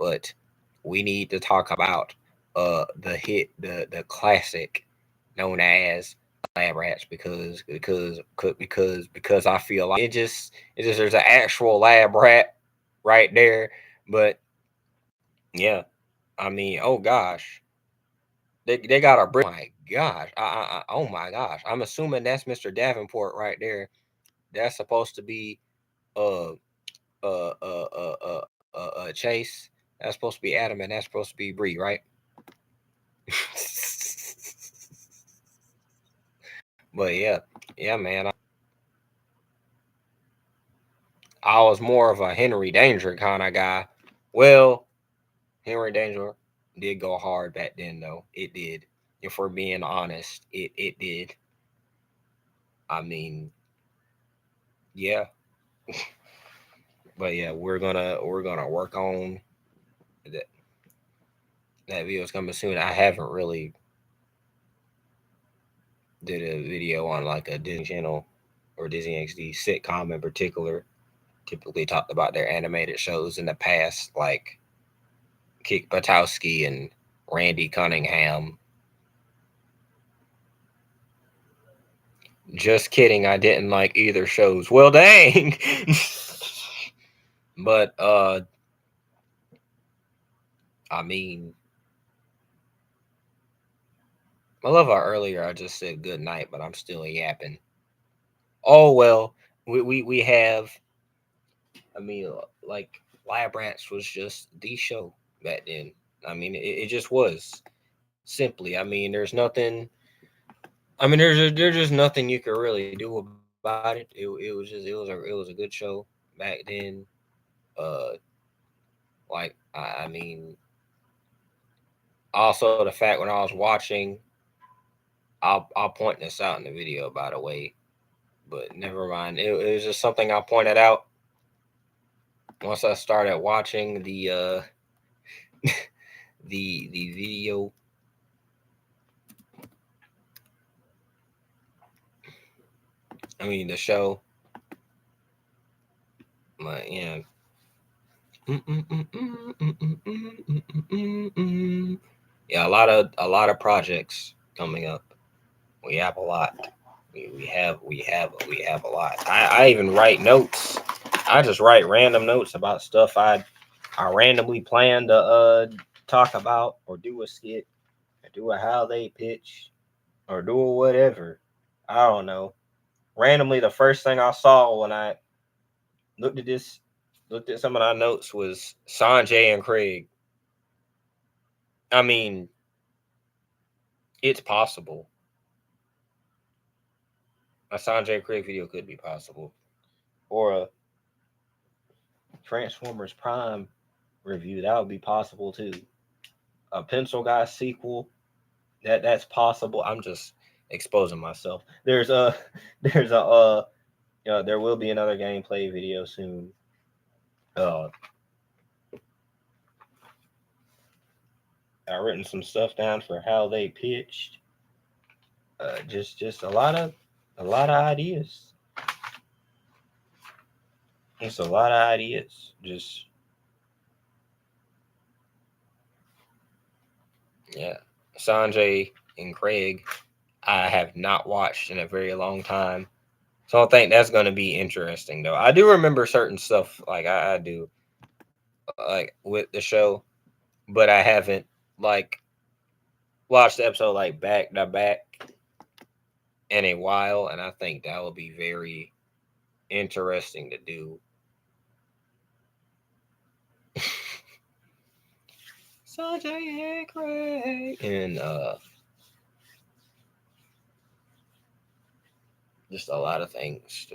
but we need to talk about the classic known as Lab Rats because I feel like it just there's an actual lab rat right there. But yeah, I mean, oh gosh, they got a brick. Oh my gosh, oh my gosh, I'm assuming that's Mr. Davenport right there. That's supposed to be uh Chase. That's supposed to be Adam, and that's supposed to be Bree, right? But yeah, yeah, man. I was more of a Henry Danger kind of guy. Well, Henry Danger did go hard back then, though. It did. If we're being honest, it did. I mean, yeah. But yeah, we're gonna work on that. That video's coming soon. I haven't really did a video on like a Disney Channel or Disney XD sitcom in particular. Typically talked about their animated shows in the past, like Kick Buttowski and Randy Cunningham. Just kidding, I didn't like either shows. Well, dang. But I mean, I love how earlier I just said good night, but I'm still yapping. Oh well, we have. I mean, like Lab Rats was just the show back then. I mean, it just was. Simply, I mean, there's nothing. I mean, there's just nothing you could really do about it. It was a good show back then. Uh, like I mean, also the fact when I was watching, I'll point this out in the video, by the way. But never mind. It was just something I pointed out once I started watching the video. I mean the show. But yeah. Yeah, a lot of projects coming up. We have a lot. We have a lot. I even write notes. I just write random notes about stuff I randomly plan to talk about or do a skit or do a how they pitch or do a whatever. I don't know. Randomly, the first thing I saw when I looked at this, looked at some of my notes was Sanjay and Craig. I mean, it's possible. A Sanjay Craig video could be possible, or a Transformers Prime review that would be possible too. A Pencil Guy sequel that's possible. I'm just exposing myself. There's a there will be another gameplay video soon. Uh, I've written some stuff down for how they pitched. Just a lot of ideas. It's a lot of ideas. Just yeah, Sanjay and Craig. I have not watched in a very long time, so I think that's going to be interesting. Though I do remember certain stuff, like I do, like with the show, but I haven't like watched the episode like back to back in a while, and I think that will be very interesting to do. Sanjay and Craig, and just a lot of things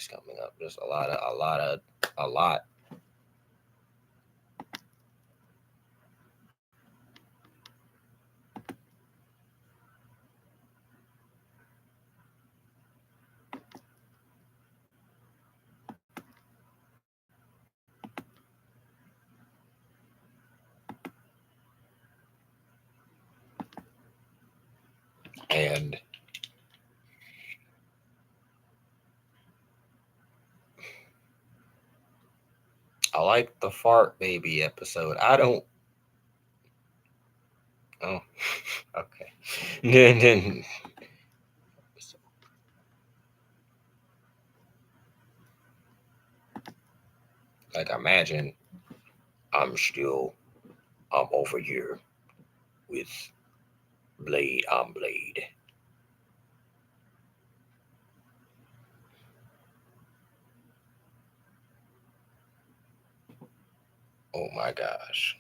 coming up, just a lot. And I like the fart baby episode. I don't. Oh, okay. Then like imagine I'm over here with Blade on Blade. Oh my gosh.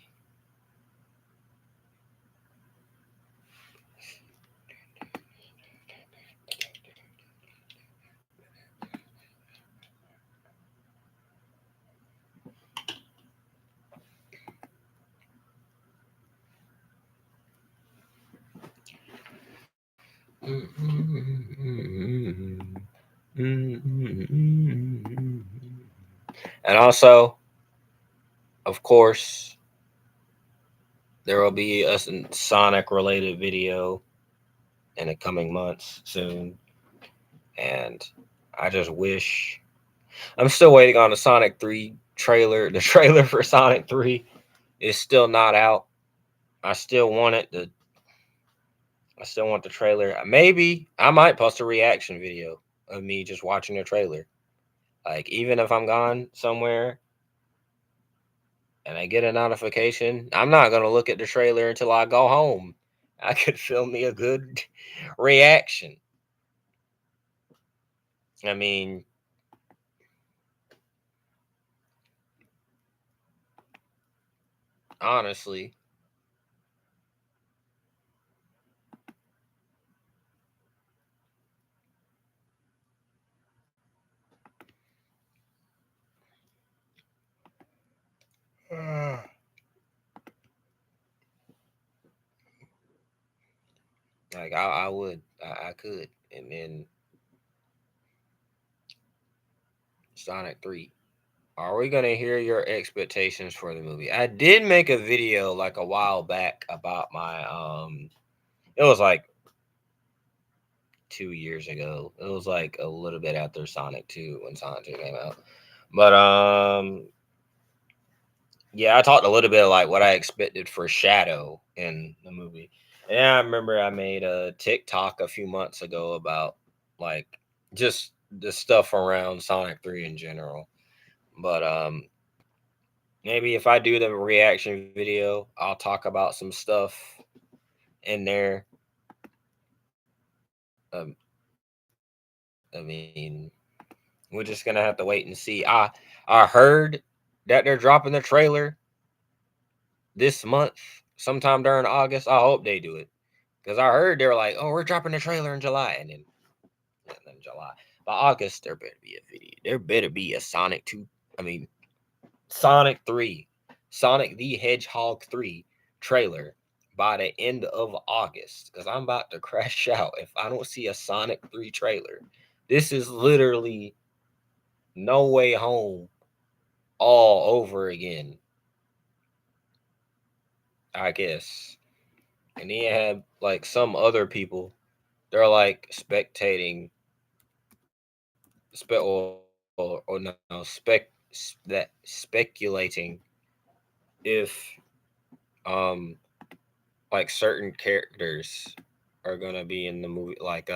And also, of course, there will be a Sonic related video in the coming months soon. And I just wish I'm still waiting on the Sonic 3 trailer. The trailer for Sonic 3 is still not out. I still want it to I still want the trailer. Maybe I might post a reaction video of me just watching the trailer. Like even if I'm gone somewhere and I get a notification, I'm not gonna look at the trailer until I go home. I could film me a good reaction. I mean, honestly, like I would, I could, and then Sonic 3. Are we gonna hear your expectations for the movie? I did make a video like a while back about my it was like 2 years ago. It was like a little bit after Sonic 2 when Sonic 2 came out. But yeah, I talked a little bit like what I expected for Shadow in the movie. And I remember I made a TikTok a few months ago about like just the stuff around Sonic 3 in general. But maybe if I do the reaction video, I'll talk about some stuff in there. Um, I mean, we're just gonna have to wait and see. I heard that they're dropping the trailer this month, sometime during August. I hope they do it because I heard they were like, "Oh, we're dropping the trailer in July," and then July. By August, there better be a video. There better be a Sonic 2. I mean, Sonic 3, Sonic the Hedgehog 3 trailer by the end of August because I'm about to crash out if I don't see a Sonic 3 trailer. This is literally No Way Home all over again, I guess. And then you have like some other people, they're like spectating, or no, speculating if um like certain characters are gonna be in the movie. Like,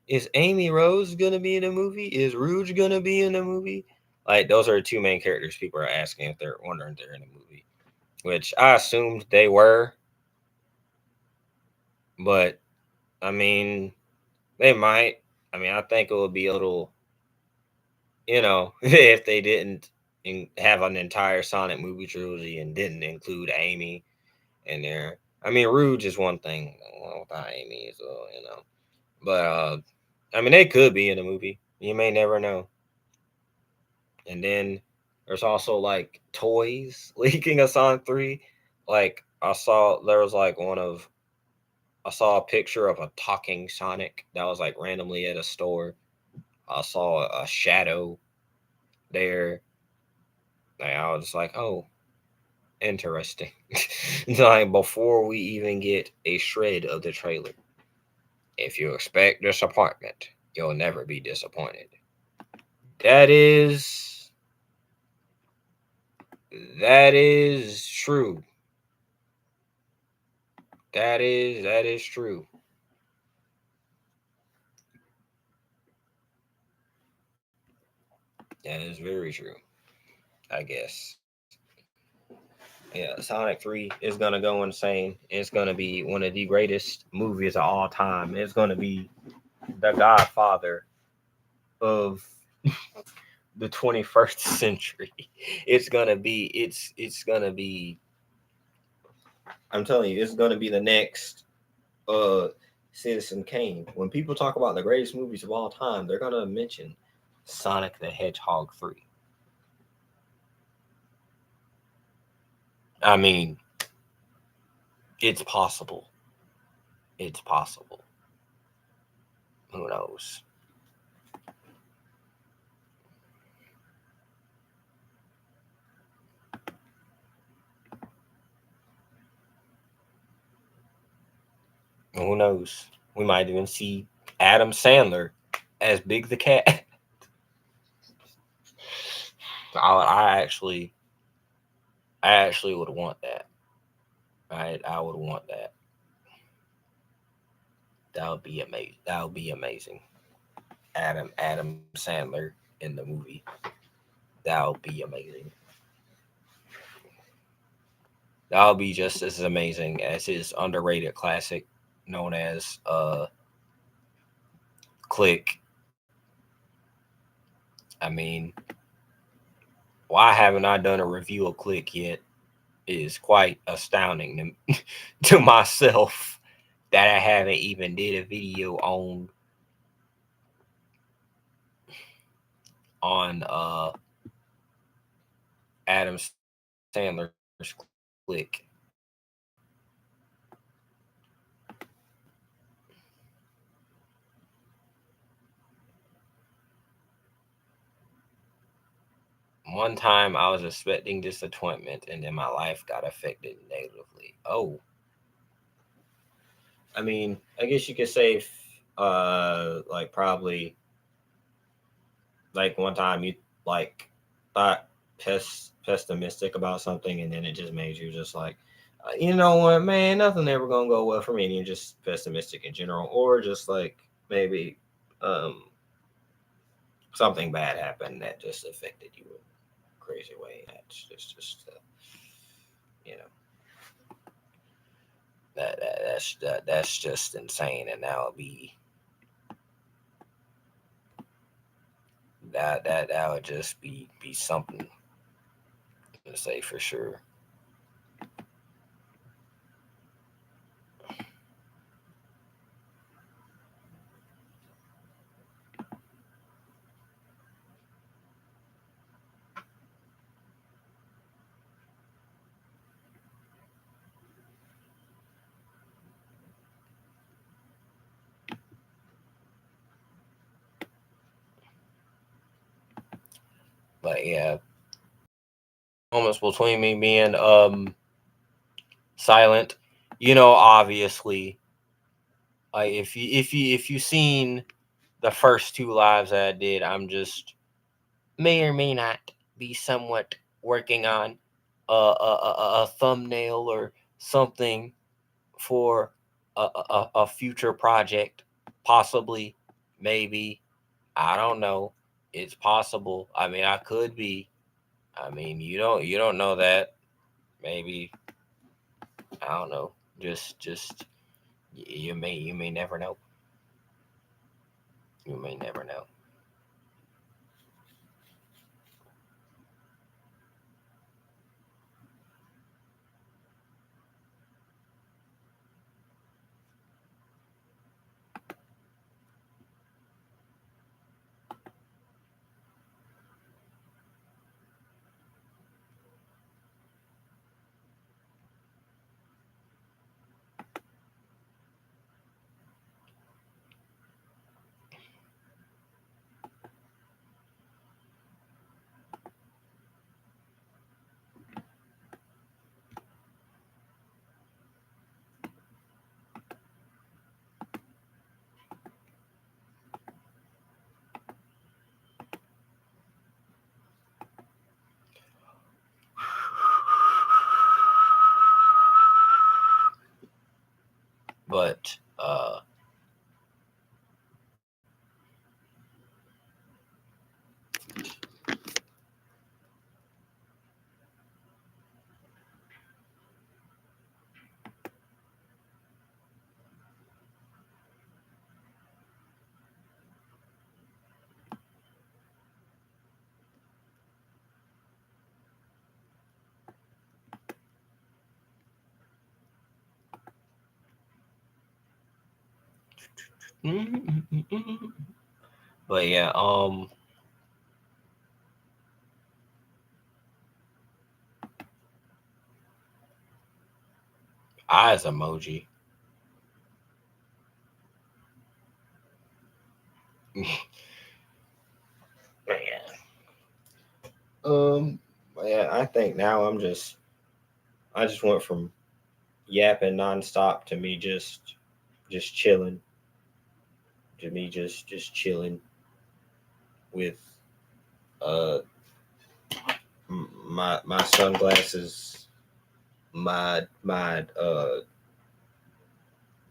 is Amy Rose gonna be in the movie? Is Rouge gonna be in the movie? Like, those are the two main characters people are asking if they're wondering if they're in the movie, which I assumed they were, but I mean, they might. I mean, I think it would be a little, if they didn't have an entire Sonic movie trilogy and didn't include Amy in there. I mean, Rouge is one thing without Amy, so. But I mean, they could be in a movie. You may never know. And then there's also like toys leaking of Sonic 3. Like I saw there was like I saw a picture of a talking Sonic that was like randomly at a store. I saw a shadow there. And I was like, oh, interesting. Like before we even get a shred of the trailer. If you expect disappointment, you'll never be disappointed. That is that is true. That is true. That is very true. I guess. Yeah, Sonic 3 is gonna go insane. It's gonna be one of the greatest movies of all time. It's gonna be the Godfather of the 21st century. It's gonna be I'm telling you, it's gonna be the next uh Citizen Kane. When people talk about the greatest movies of all time, they're gonna mention Sonic the Hedgehog 3. I mean, it's possible. It's possible. Who knows? Who knows? We might even see Adam Sandler as Big the Cat. I actually would want that. I would want that. That would be amazing. That would be amazing. Adam Sandler in the movie. That would be amazing. That would be just as amazing as his underrated classic known as Click. I mean, why haven't I done a review of Click yet? Is quite astounding to, to myself that I haven't even did a video on Adam Sandler's Click. One time I was expecting disappointment and then my life got affected negatively. Oh, I mean, I guess you could say, like probably like one time you like thought pessimistic about something, and then it just made you just like, you know what, man, nothing ever gonna go well for me, and you're just pessimistic in general, or just like maybe um something bad happened that just affected you in a crazy way. That's just you know that's just insane, and that would just be something to say for sure. But yeah, moments between me being silent, obviously, like if you seen the first two lives that I did, I'm just may or may not be somewhat working on a thumbnail or something for a future project, possibly, maybe. I don't know. It's possible. I mean, I could be. I mean, you don't know that. Maybe, I don't know. Just you may never know. You may never know. But yeah, eyes emoji. Yeah. Um, yeah, I think now I just went from yapping nonstop to me just chilling, to me just chilling with uh my sunglasses, my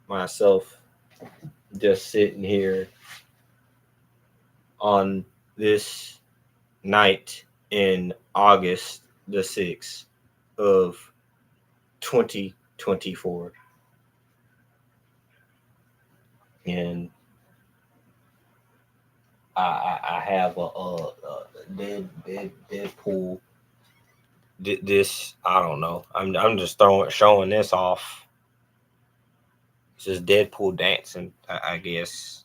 myself just sitting here on this night in August the 6th of 2024. And I have a Deadpool. This I don't know. I'm just throwing showing this off. It's just Deadpool dancing. I guess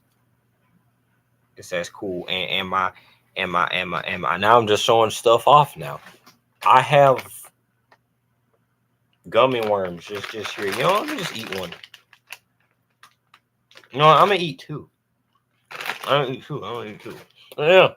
it says cool. And my. Now I'm just showing stuff off. Now I have gummy worms just here. You know, let me just eat one. You know, I'm gonna eat two. I'm gonna eat two. I'm gonna eat two. Yeah.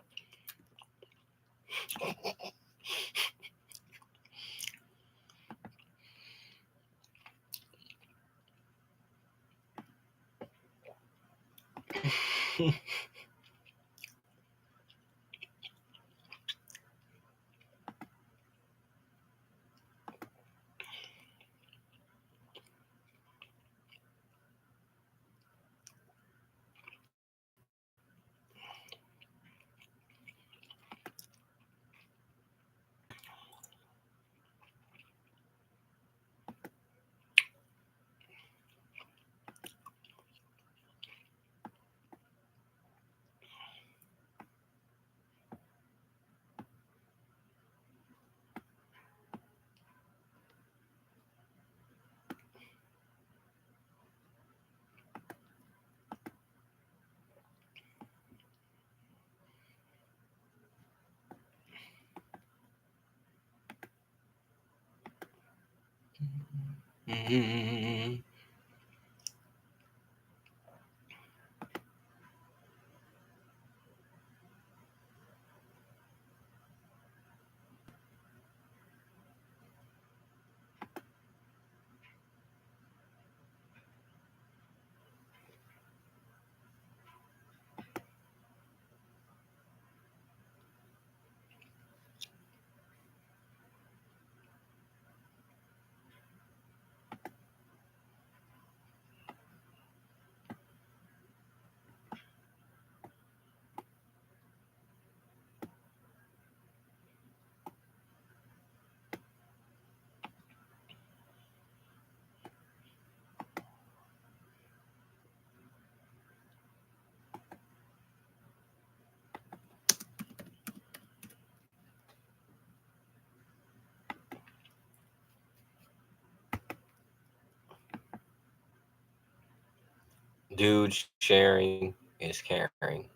Dude, sharing is caring.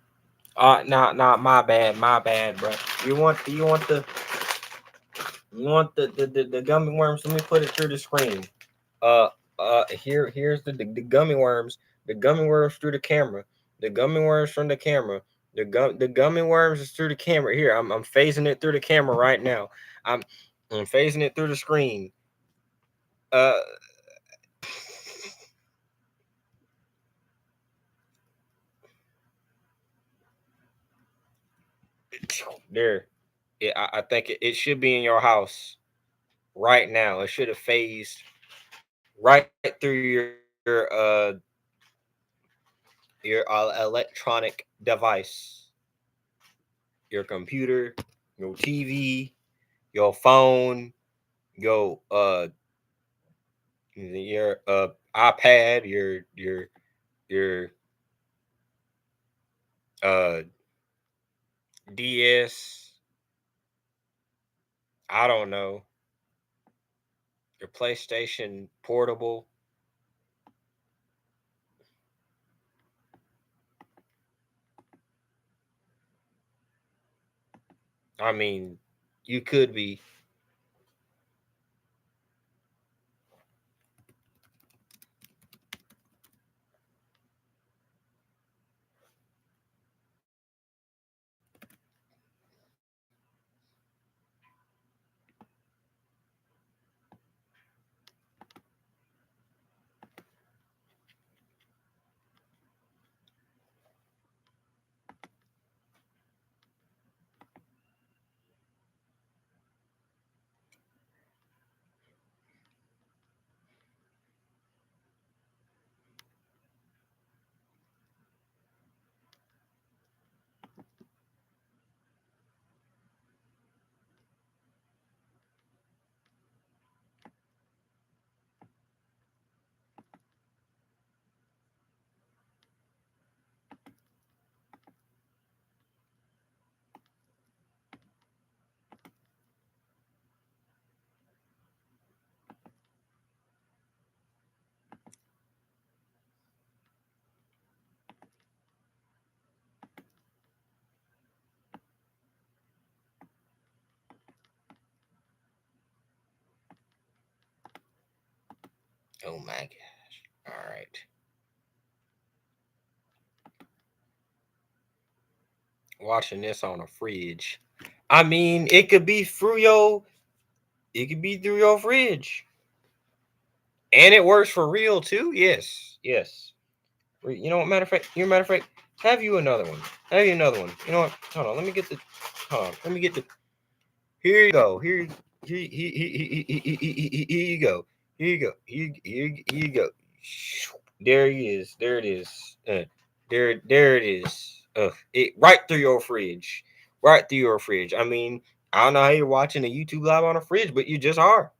Nah, my bad, bro. You want the gummy worms? Let me put it through the screen. Uh, here's the gummy worms. The gummy worms through the camera. The gummy worms from the camera. The gummy worms is through the camera. Here, I'm phasing it through the camera right now. I'm I'm phasing it through the screen. Uh, there. I think it should be in your house right now. It should have phased right through your electronic device, your computer, your TV, your phone, your iPad, your uh DS, I don't know, your PlayStation Portable, I mean, you could be. Oh my gosh. All right. Watching this on a fridge. I mean, it could be through your fridge. And it works for real too. Yes. Yes. You know what, matter of fact, have you another one. Have you another one. You know what? Hold on, let me get the hold on. Let me get the here you go. Here you go. Here you go. Here you go. There he is. There it is. There it is. It right through your fridge. Right through your fridge. I mean, I don't know how you're watching a YouTube live on a fridge, but you just are.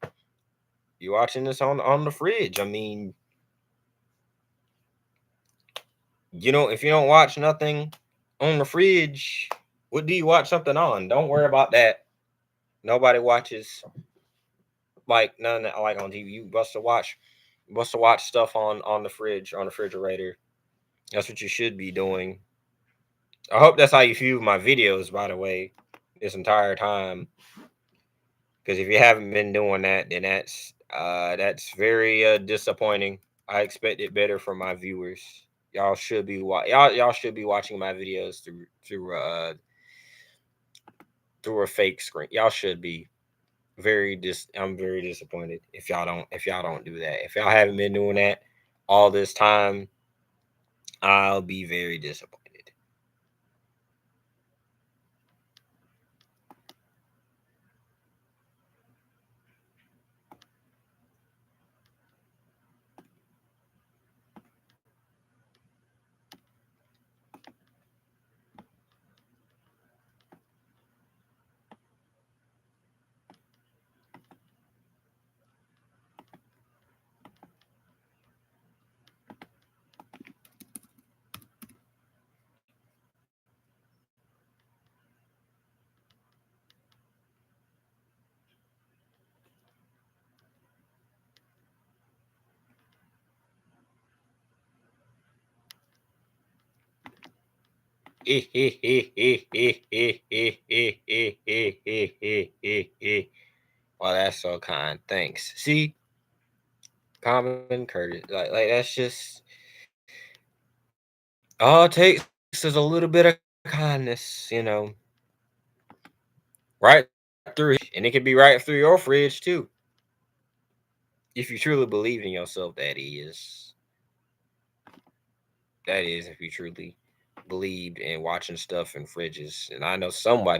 You're watching this on the fridge. I mean, if you don't watch nothing on the fridge, what do you watch something on? Don't worry about that. Nobody watches like none like on TV. You must watch stuff on the fridge, on the refrigerator. That's what you should be doing. I hope that's how you view my videos, by the way, this entire time. Because if you haven't been doing that, then that's very disappointing. I expected better from my viewers. Y'all should be watching my videos through a fake screen. Y'all should be I'm very disappointed if y'all don't do that. If y'all haven't been doing that all this time, I'll be very disappointed. Well, that's so kind. Thanks. See, common courtesy. Like that's just all it takes is a little bit of kindness, right through, and it could be right through your fridge too. If you truly believe in yourself, that is if you truly believed in watching stuff in fridges. And I know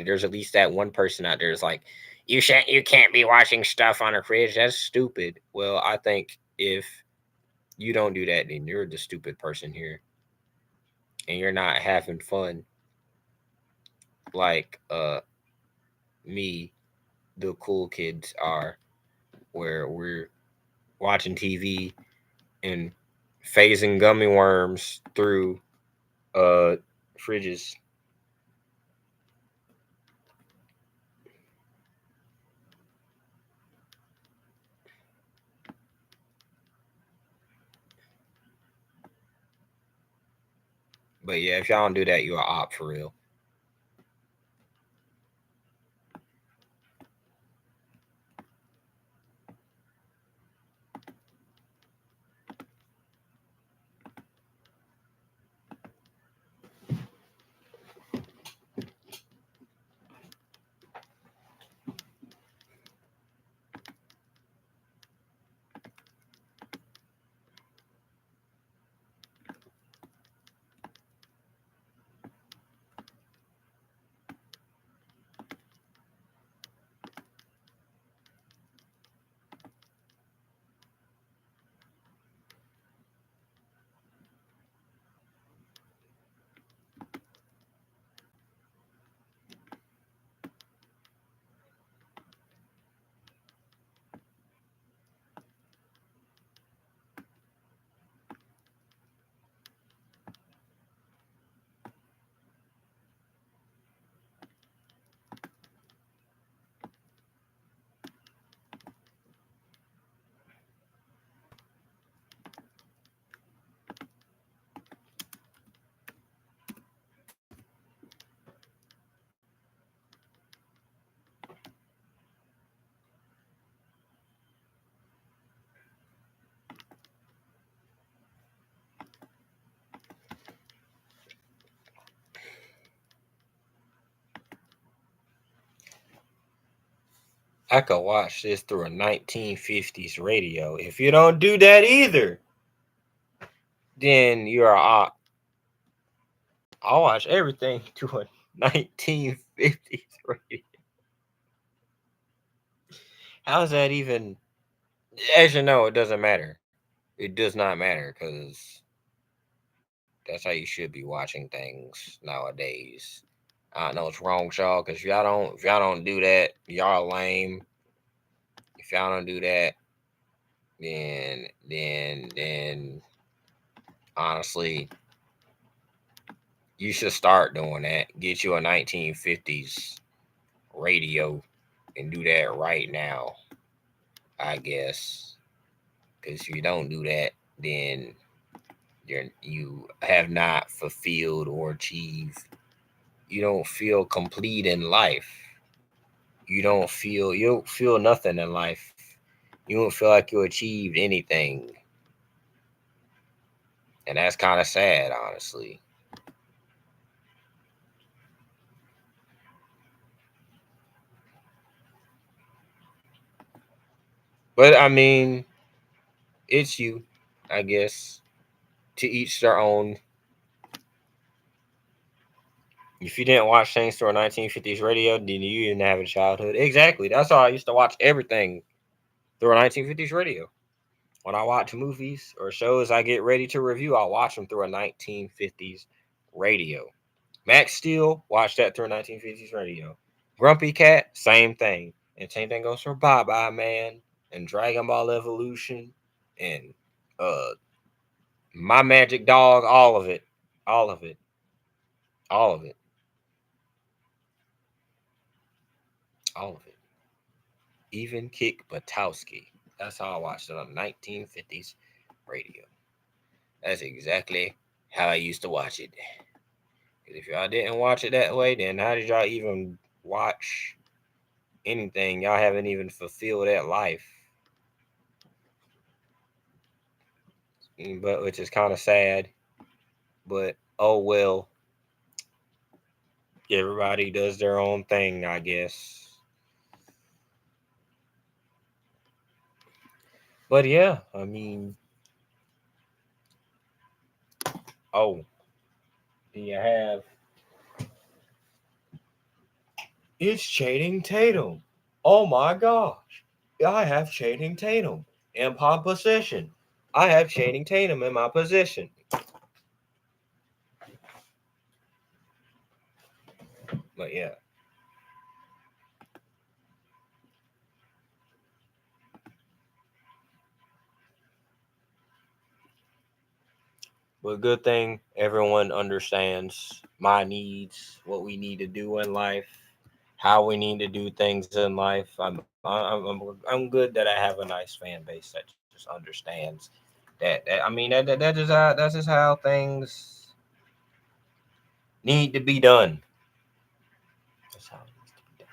there's at least that one person out there is like, you can't be watching stuff on a fridge. That's stupid. Well, I think if you don't do that, then you're the stupid person here. And you're not having fun like me, the cool kids are, where we're watching TV and phasing gummy worms through uh fridges. But yeah, if y'all don't do that, you're a op for real. I could watch this through a 1950s radio. If you don't do that either, then you're a op. I'll watch everything through a 1950s radio. How's that even? As you know, it doesn't matter. It does not matter because that's how you should be watching things nowadays. I know it's wrong, y'all, because if y'all don't do that, y'all lame. If y'all don't do that, then honestly, you should start doing that. Get you a 1950s radio and do that right now, I guess. Because if you don't do that, then you have not fulfilled or achieved. You don't feel complete in life. You don't feel nothing in life. You don't feel like you achieved anything. And that's kind of sad, honestly. But I mean, it's you, I guess. To each their own. If you didn't watch things through a 1950s radio, then you didn't have a childhood. Exactly. That's how I used to watch everything through a 1950s radio. When I watch movies or shows I get ready to review, I'll watch them through a 1950s radio. Max Steel, watch that through a 1950s radio. Grumpy Cat, same thing. And same thing goes for Bye Bye Man and Dragon Ball Evolution and uh My Magic Dog, all of it. All of it. All of it. All of it. Even Kick Batowski. That's how I watched it on 1950s radio. That's exactly how I used to watch it. Because if y'all didn't watch it that way, then how did y'all even watch anything? Y'all haven't even fulfilled that life. But which is kind of sad. But oh well. Everybody does their own thing, I guess. But yeah, I mean, oh, do you have it's Channing Tatum. Oh my gosh. I have Channing Tatum in my possession. I have Channing Tatum in my possession. But yeah. But good thing everyone understands my needs, what we need to do in life, how we need to do things in life. I'm good that I have a nice fan base that just understands that I mean that's just how things need to be done. That's how it needs to be done.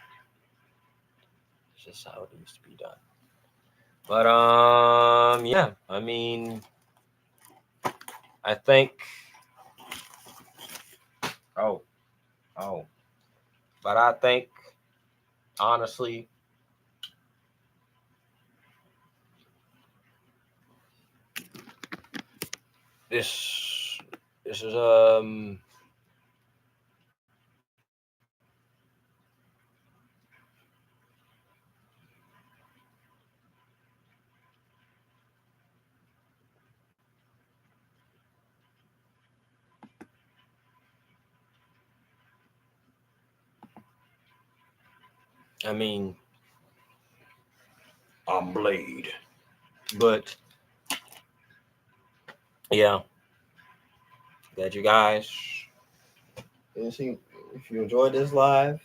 It's just how it needs to be done. But yeah, I mean I think oh oh but I think honestly this this is I mean I'm Blade. But yeah, glad you guys if you enjoyed this live.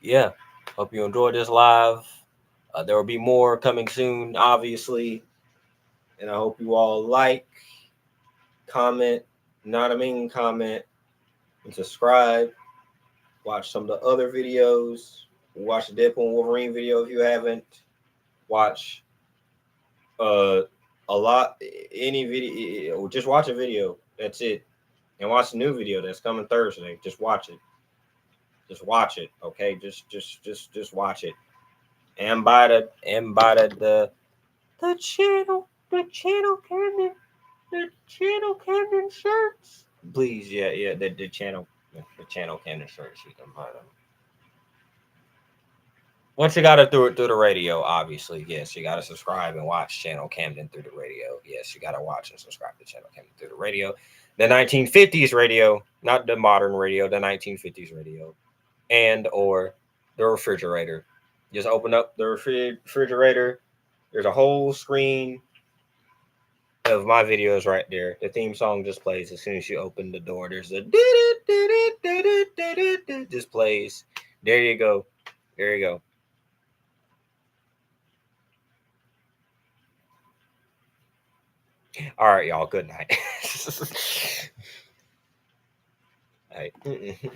Yeah, hope you enjoyed this live. There will be more coming soon, obviously, and I hope you all like, comment, not a mean comment, and subscribe. Watch some of the other videos. Watch the Deadpool and Wolverine video if you haven't. Watch uh a lot any video. Just watch a video. That's it, and watch the new video that's coming Thursday. Just watch it. Just watch it, okay? Just watch it. the channel Camden shirts. Please, yeah, the channel Camden shirts. You can buy them. Once you got it through the radio, obviously, yes, you got to subscribe and watch Channel Camden through the radio. Yes, you got to watch and subscribe to Channel Camden through the radio. The 1950s radio, not the modern radio, the 1950s radio, and or the refrigerator. Just open up the refrigerator. There's a whole screen of my videos right there. The theme song just plays as soon as you open the door. There's a just plays. There you go. There you go. All right, y'all. Good night. All right.